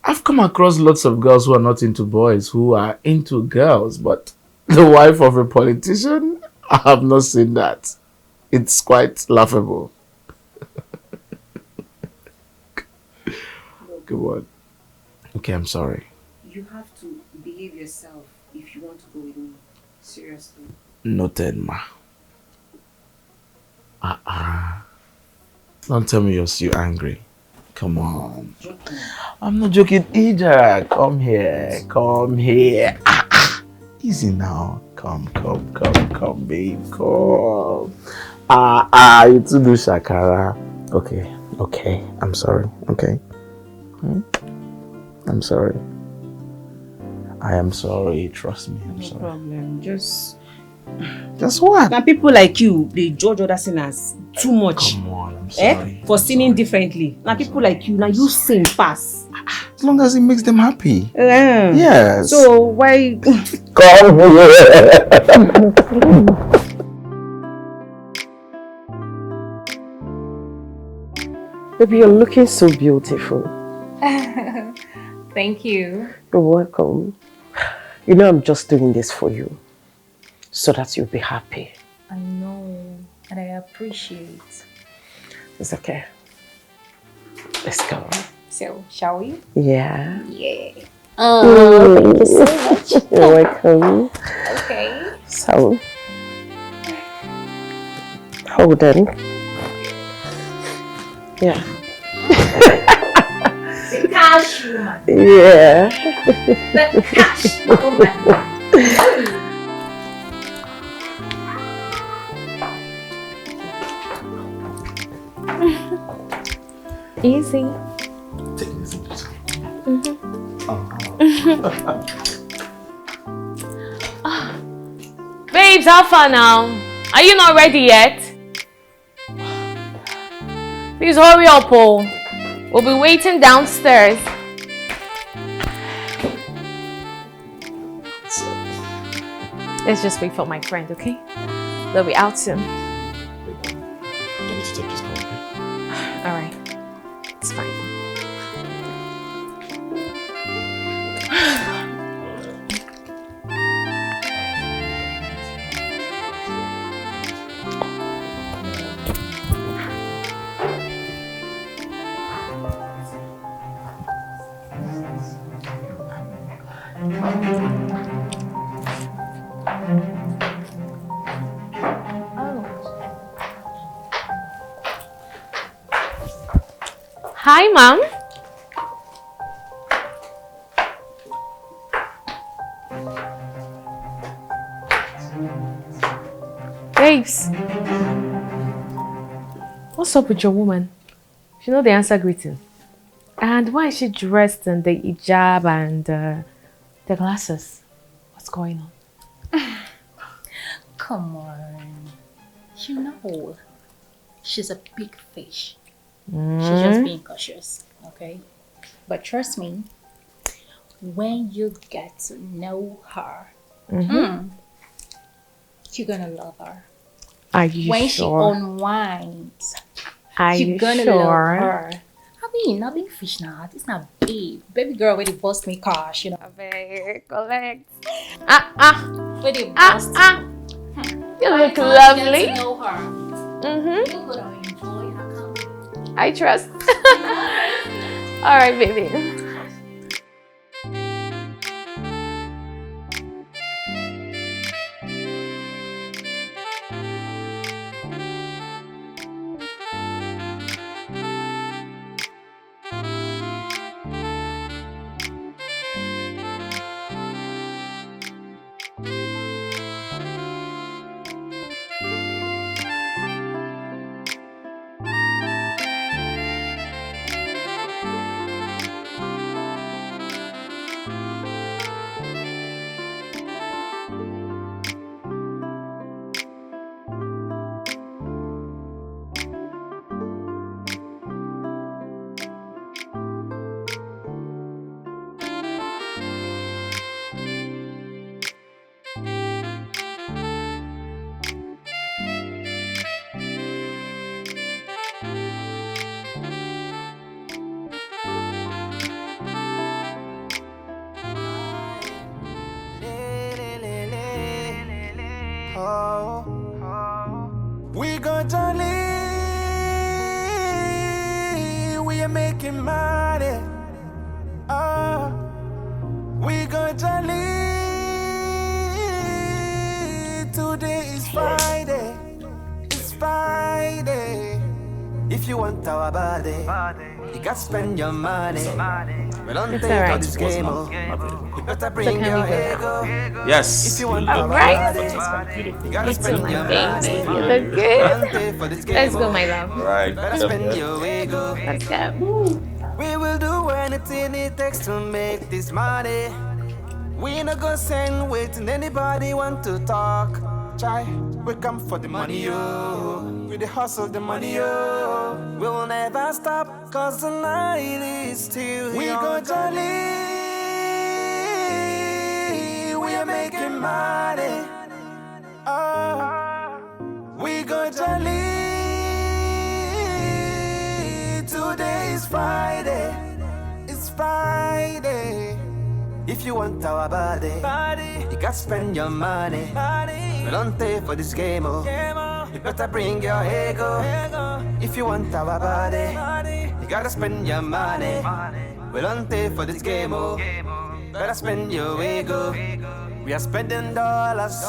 I've come across lots of girls who are not into boys, who are into girls, but the wife of a politician, I have not seen that. It's quite laughable. Come on. Okay, I'm sorry. You have to behave yourself if you want to go with me. Seriously. Noted, ma. Don't tell me you're angry. Come on. I'm not joking either. Come here. Easy now. Come, babe. Come. You too do shakara. Okay. I'm sorry. Okay. I'm sorry. I am sorry. Trust me. I'm sorry. No problem. Just what? Now people like you, they judge other sinners too much. Come on, I'm sorry. For sinning differently. Now people like you, now you sin pass. As long as it makes them happy. Yes. So why? Come here. Baby, you're looking so beautiful. Thank you. You're welcome. You know I'm just doing this for you, so that you'll be happy. I know, and I appreciate. It's okay. Let's go. So, shall we? Yeah. Yeah. Thank you so much. You're welcome. Okay. So, hold on. Yeah. The cash woman. Yeah. The cash woman. Easy. Take it easy. Babes, how far now? Are you not ready yet? Please hurry up, oh. We'll be waiting downstairs. Let's just wait for my friend, okay? They'll be out soon. Get me to take this call, okay? Alright. It's fine. Hi, Mom. Babes. What's up with your woman? She know the answer greeting. And why is she dressed in the hijab and the glasses? What's going on? Come on. You know, she's a big fish. She's just being cautious, okay? But trust me, when you get to know her, you're gonna love her. Are you when sure? When she unwinds, Are you're you gonna sure? love her. Not being fish now. It's not baby girl where they bust me cash, you know. Collect. Where they bust. You look Get lovely. to know her. You're gonna enjoy her company. I trust. All right, baby. We go jolly, we are making money. We go jolly, today is Friday, it's Friday. If you want our body, you got to spend your money. We don't It's take alright. all this game, you better bring can your we go ego. Yes. If you want All our right. body, you gotta You too, spend my your baby. money. You look good. Let's go, my love. Right. Better spend your ego. Let's go. We will do anything it takes to make this money. We not gonna send waiting anybody want to talk. Try, we come for the money, yo. We the hustle the money, yo. We'll never stop, cause the night is still we young. Go jolly, we are making money. We go jolly. Today is Friday, it's Friday. If you want our body, you got to spend your money. We don't pay for this game, you better bring your ego. If you want our body, you gotta spend your money. We don't pay for this game, better spend your ego. We are spending dollars,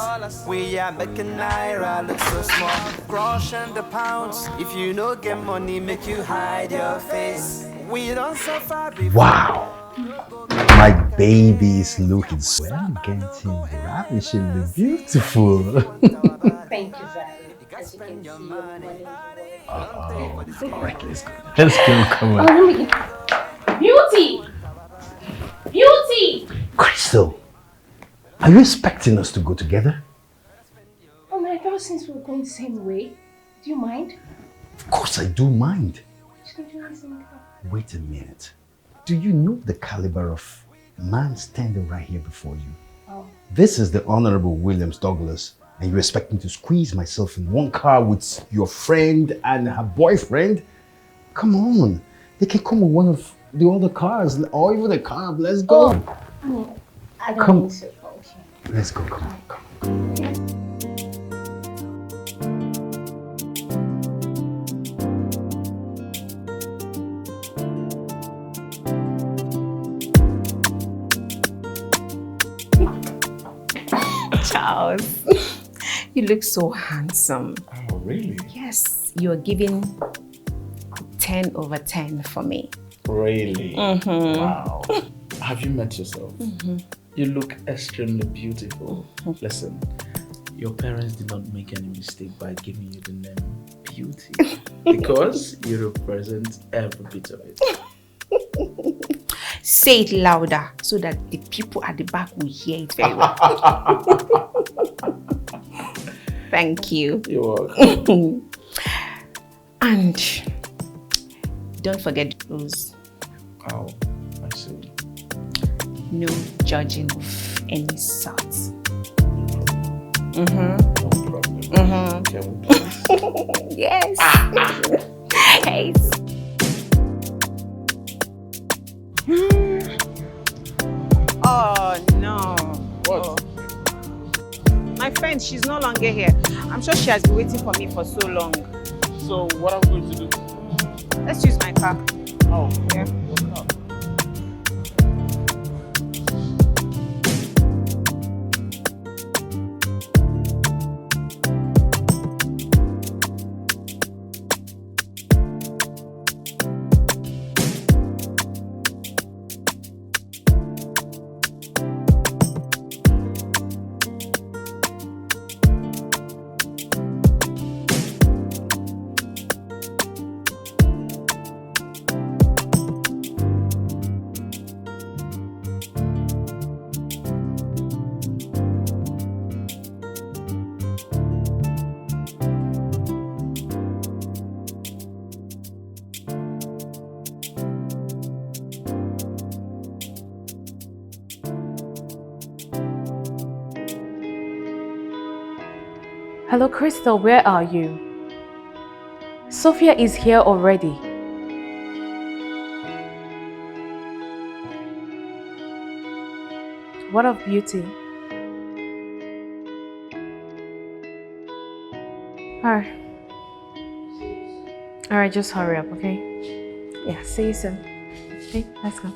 we are making naira look so small. Crushing the pounds, if you no get money, make you hide your face. We don't suffer before. Wow. My baby is looking so getting ravishingly beautiful. Thank you, Daddy. as you can see, your money. All right, let's go. Let's go. Come on. Beauty! Beauty! Crystal, are you expecting us to go together? Oh my God, since we're going the same way, do you mind? Of course I do mind. Wait a minute. Do you know the caliber of man standing right here before you? Oh. This is the Honorable Williams Douglas, and you expect me to squeeze myself in one car with your friend and her boyfriend? Come on. They can come with one of the other cars or even a car. Let's go. Oh, I don't Come. think so. Okay. Let's go. Come on. Come on. Charles, you look so handsome. Oh, really? Yes, you're giving 10 over 10 for me. Really? Mm-hmm. Wow. Have you met yourself? Mm-hmm. You look extremely beautiful. Listen, your parents did not make any mistake by giving you the name Beauty because you represent every bit of it. Say it louder so that the people at the back will hear it very well. Thank you. You're welcome. And don't forget the rules. Oh, I see. No judging of any sort. No problem. Can we please? Yes. Hey. Oh no. What? My friend, she's no longer here. I'm sure she has been waiting for me for so long. So what are we going to do? Let's use my car. Oh, yeah. Hello, Crystal, where are you? Sophia is here already. What of Beauty? Alright, just hurry up, okay? Yeah, see you soon. Okay, let's go.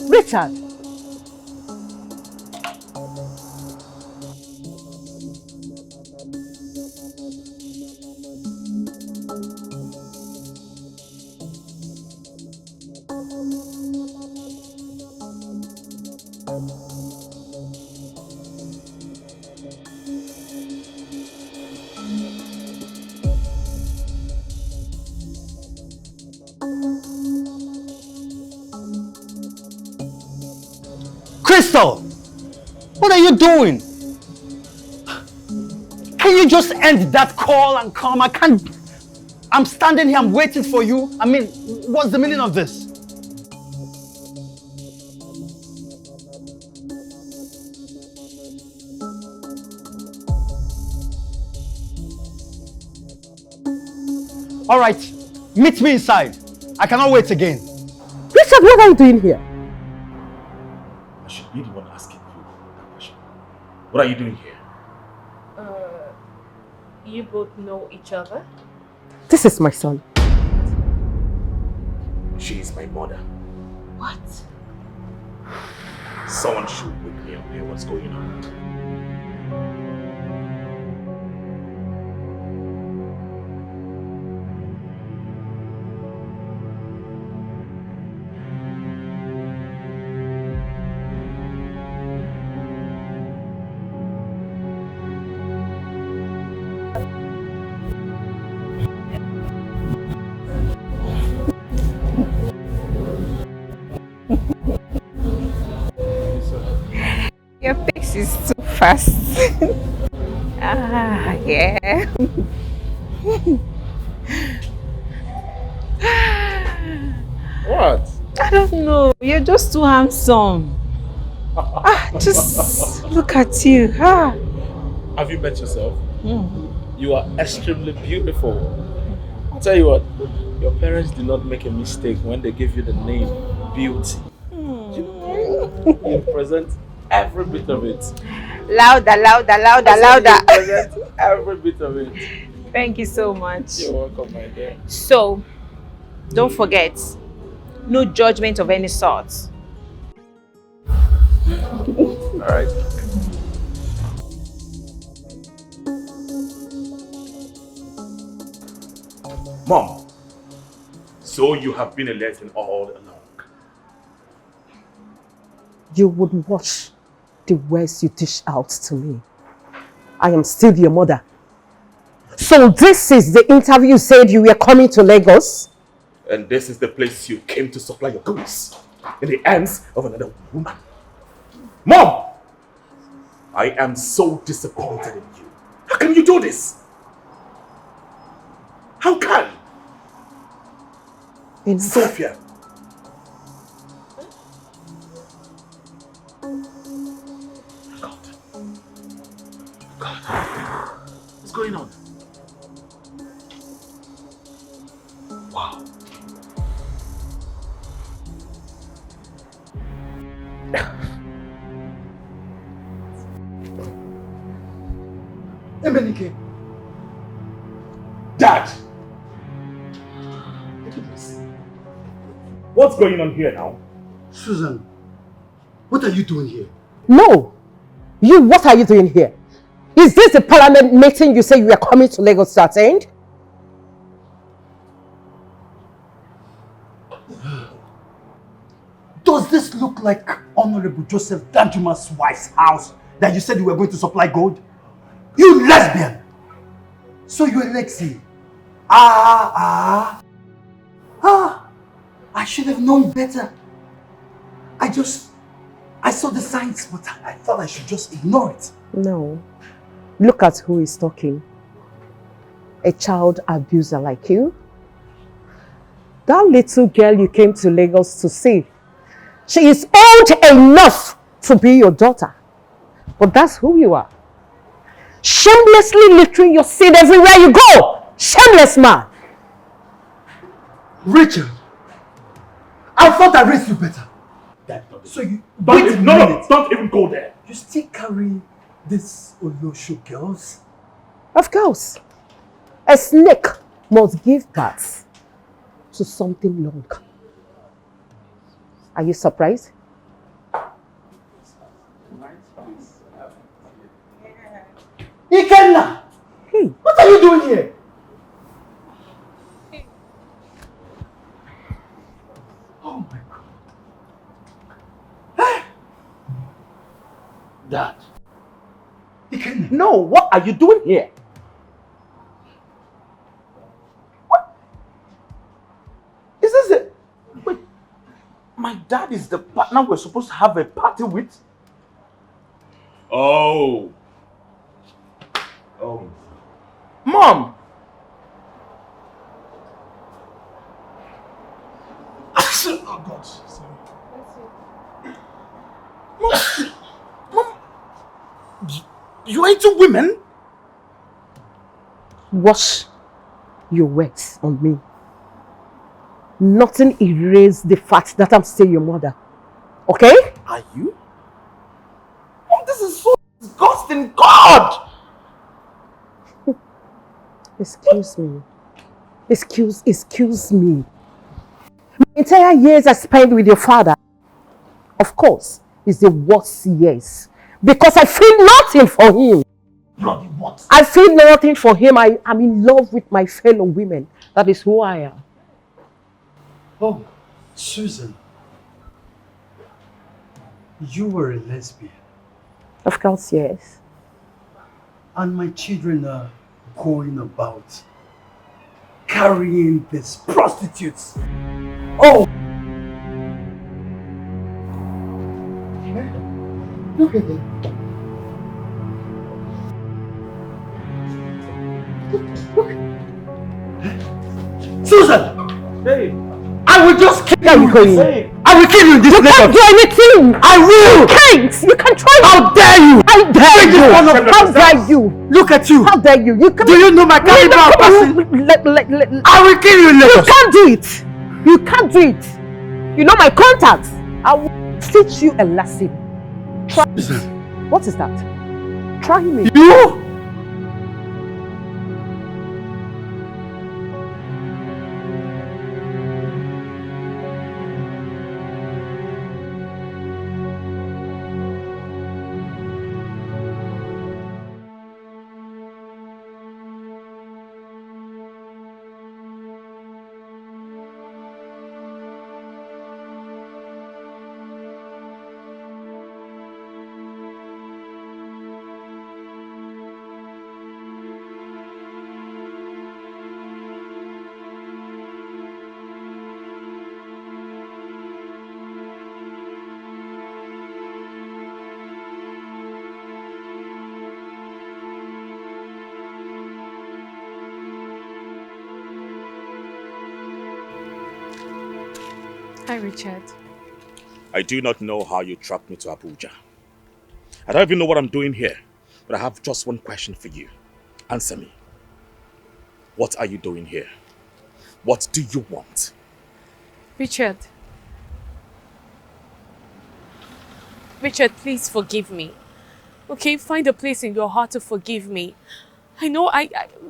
Richard! Crystal! What are you doing? Can you just end that call and come? I'm standing here, I'm waiting for you. I mean, what's the meaning of this? All right, meet me inside. I cannot wait again. Richard, what are you doing here? I should be the one asking you that question. What are you doing here? You both know each other? This is my son. She is my mother. What? Someone should wake me up here. What's going on? Your pace is too fast. Yeah. What? I don't know. You're just too handsome. Just look at you. Have you met yourself? You are extremely beautiful. I'll tell you what, your parents did not make a mistake when they gave you the name Beauty. You present every bit of it. Louder, louder, louder, louder. You present every bit of it. Thank you so much. You're welcome, my dear. So, don't forget, no judgment of any sort. Alright. Mom, so you have been a lesbian all along. You would watch the words you dish out to me. I am still your mother. So this is the interview you said you were coming to Lagos? And this is the place you came to supply your goods in the hands of another woman. Mom! I am so disappointed in you. How can you do this? How can? Sophia. God. What's going on? Wow. Emenike. Dad! What's going on here now? Susan, what are you doing here? No! You, what are you doing here? Is this the parliament meeting you say you are coming to Lagos to attend? Does this look like Honorable Joseph Danjuma's wife's house that you said you were going to supply gold? You lesbian! So you're Lexi. I should have known better. I saw the signs, but I thought I should just ignore it. No. Look at who is talking. A child abuser like you. That little girl you came to Lagos to see. She is old enough to be your daughter. But that's who you are. Shamelessly littering your seed everywhere you go. Shameless man. Richard, I thought I raised you better. So you wait a minute. Don't even go there. You still carry these Olosho girls? Of course. A snake must give birth to something long. Are you surprised? Ikenna! Hey. What are you doing here? Oh my God. Dad. Ikenna. No, what are you doing here? Is this it? Wait. My dad is the partner we're supposed to have a party with. Oh. Oh. Mom! Oh God, sorry. You are two women? Wash your words on me. Nothing erased the fact that I'm still your mother. Okay? Are you? Oh, this is so disgusting. God! Excuse me. Excuse me. My entire years I spent with your father, of course, is the worst years. Because I feel nothing for him. Bloody what? I feel nothing for him. I'm in love with my fellow women. That is who I am. Oh, Susan. You were a lesbian. Of course, yes. And my children are going about carrying these prostitutes. Oh! Look at them. Susan! Hey! I will just kill Where are you going? I will kill you in this You can't do anything! I will! You can't! You can try! How dare you! How dare you! How dare you! Look at you! How dare you! You can... Do you know my caliber of person? I will kill you in You Lagos! can't do it! You can't do it! You know my contacts! I will teach you a lesson. Try it. What is that? Try me. You? Hi, Richard. I do not know how you tracked me to Abuja. I don't even know what I'm doing here, but I have just one question for you. Answer me. What are you doing here? What do you want? Richard. Richard, please forgive me. Okay, find a place in your heart to forgive me. I know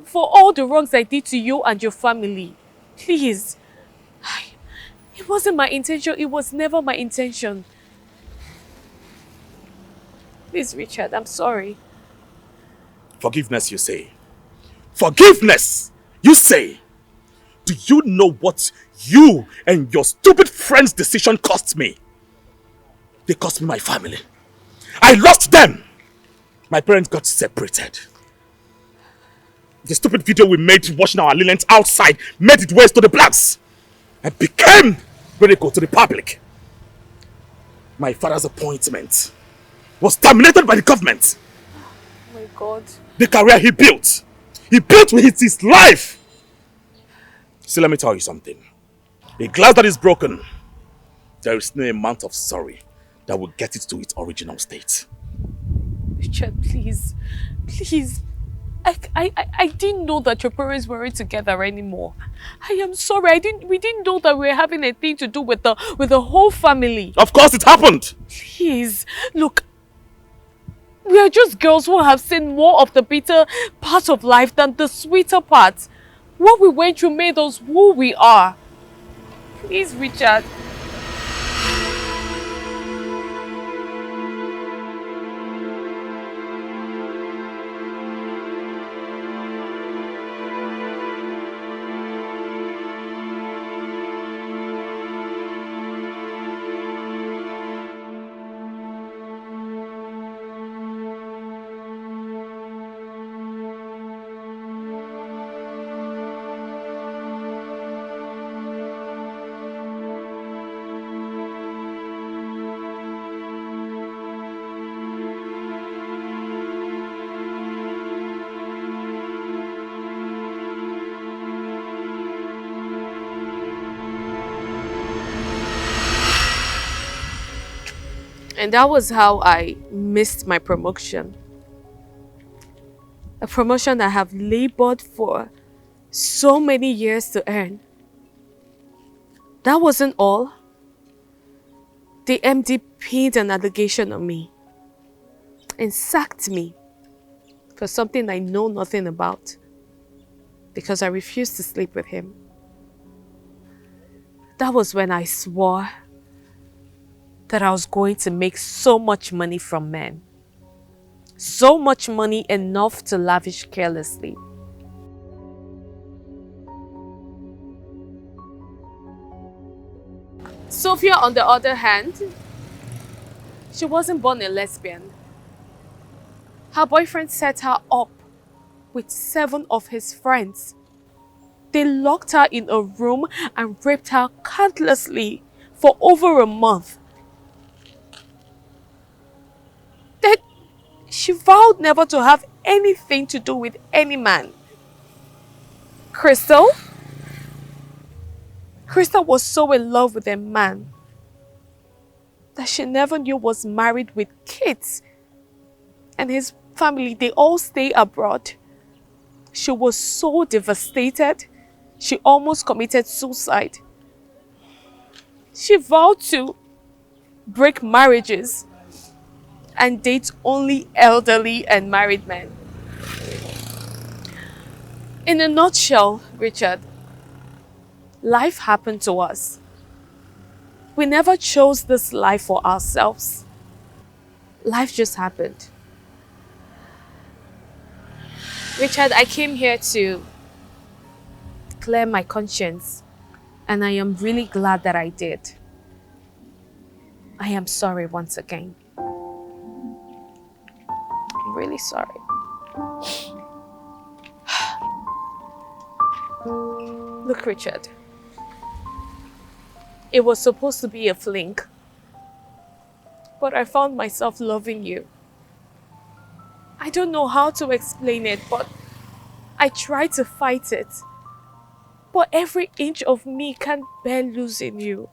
for all the wrongs I did to you and your family. Please. It wasn't my intention. It was never my intention. Please, Richard, I'm sorry. Forgiveness, you say. Forgiveness, you say. Do you know what you and your stupid friend's decision cost me? They cost me my family. I lost them. My parents got separated. The stupid video we made washing our linens outside made it worse to the blacks. I became radical to the public. My father's appointment was terminated by the government. Oh my God. The career he built with his life. See, let me tell you something. A glass that is broken, there is no amount of sorry that will get it to its original state. Richard, please. Please. I didn't know that your parents weren't together anymore. I am sorry. We didn't know that we were having a thing to do with the whole family. Of course it happened. Please, look. We are just girls who have seen more of the bitter part of life than the sweeter part. What we went through made us who we are. Please, Richard. And that was how I missed my promotion. A promotion I have labored for so many years to earn. That wasn't all. The MD pinned an allegation on me and sacked me for something I know nothing about because I refused to sleep with him. That was when I swore that I was going to make so much money from men. So much money, enough to lavish carelessly. Sophia, on the other hand, she wasn't born a lesbian. Her boyfriend set her up with 7 of his friends. They locked her in a room and raped her countlessly for over a month. Then she vowed never to have anything to do with any man. Crystal was so in love with a man that she never knew was married with kids. And his family, they all stay abroad. She was so devastated, she almost committed suicide. She vowed to break marriages and date only elderly and married men. In a nutshell, Richard, life happened to us. We never chose this life for ourselves. Life just happened. Richard, I came here to clear my conscience, and I am really glad that I did. I am sorry once again. I'm really sorry. Look, Richard. It was supposed to be a fling, but I found myself loving you. I don't know how to explain it, but I tried to fight it. But every inch of me can't bear losing you.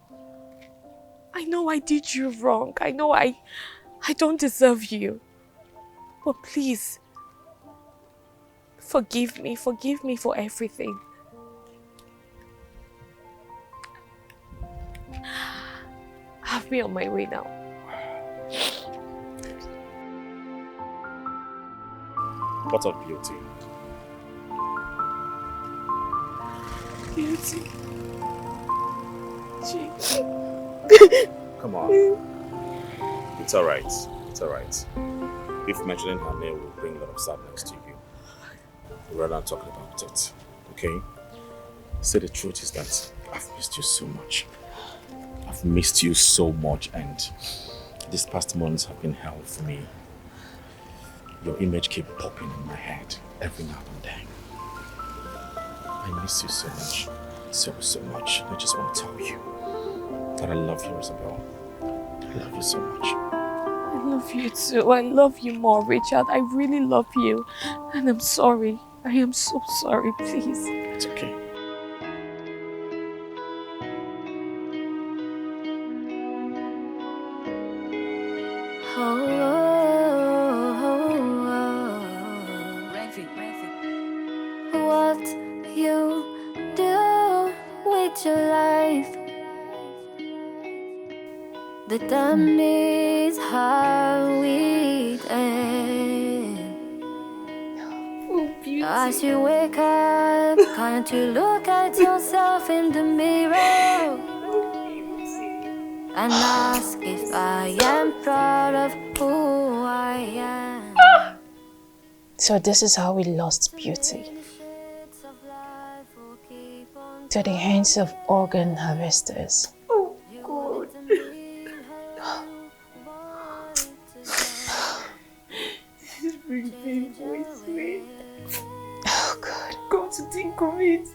I know I did you wrong. I know I don't deserve you. But please, forgive me for everything. Have me on my way now. What of beauty? Beauty. Come on. It's alright. It's alright. If mentioning her name will bring a lot of sadness to you, rather than talking about it, okay? Say the truth is that I've missed you so much. I've missed you so much, and these past months have been hell for me. Your image keeps popping in my head every now and then. I miss you so much. So much. I just want to tell you that I love you, Isabel. I love you so much. I love you too. I love you more, Richard. I really love you. And I'm sorry. I am so sorry, please. It's okay. What you do with your life determines how we end. As you wake up, can't you look at yourself in the mirror and ask if I am proud of who I am? So this is how we lost beauty. To the hands of organ harvesters. Oh God. This is really painful, isn't it? Oh God. Come to think of it.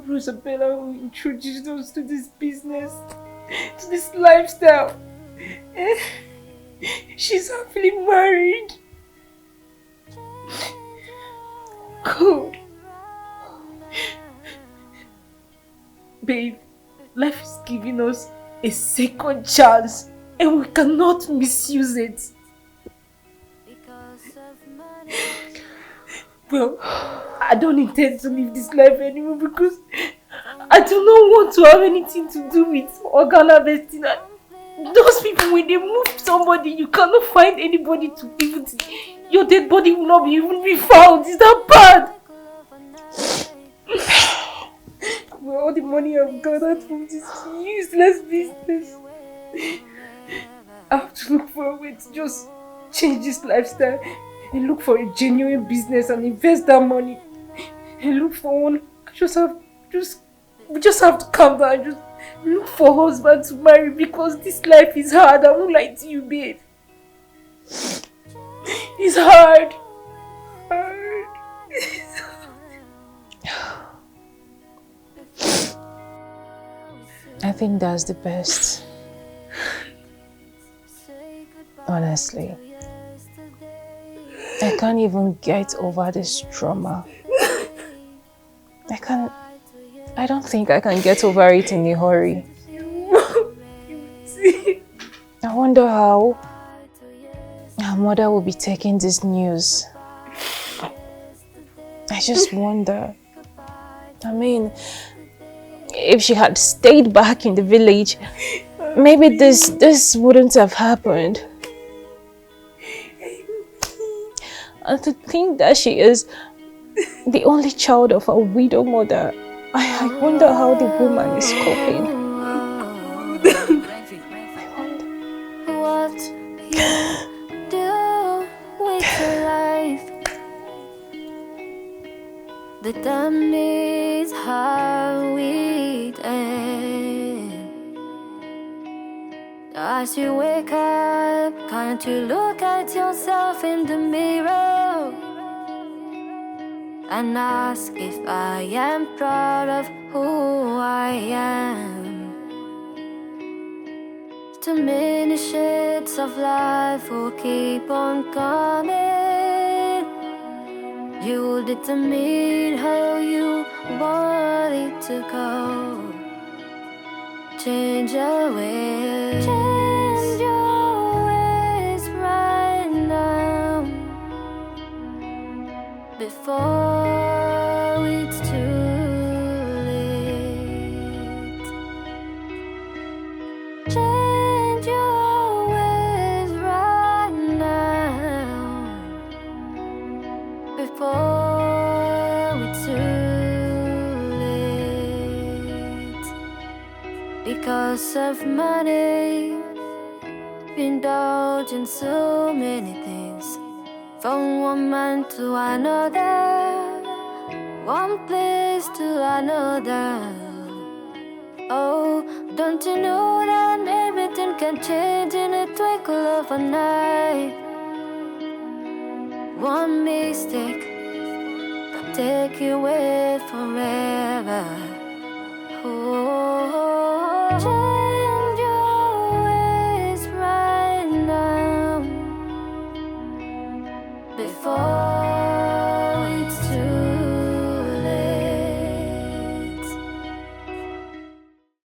Rosabella who introduced us to this business, to this lifestyle. She's happily married. God. Babe, life is giving us a second chance and we cannot misuse it. Well, I don't intend to live this life anymore because I do not want to have anything to do with organ harvesting. Those people, when they move somebody, you cannot find anybody to even... Your dead body will not even be found. Is that bad? Well, all the money I've gathered from this useless business, I have to look for a way to just change this lifestyle and look for a genuine business and invest that money and look for one. We just have to calm down and just look for a husband to marry because this life is hard. I won't lie to you, babe. It's hard. I think that's the best. Honestly. I can't even get over this trauma. I don't think I can get over it in a hurry. I wonder how her mother will be taking this news. I just wonder. I mean, if she had stayed back in the village, maybe this wouldn't have happened. And to think that she is the only child of a widow mother, I wonder how the woman is coping. What you do with your life determines how we end. As you wake up, can't you look at yourself in the mirror and ask if I am proud of who I am? Too many shades of life will keep on coming. You determine how you want it to go. Change your ways. Change your ways right now before it's too late. Change your ways right now before it's too late. Because of money, indulge in so many things. From one man to another, one place to another. Oh, don't you know that everything can change in a twinkle of an eye? One mistake can take you away forever. Oh,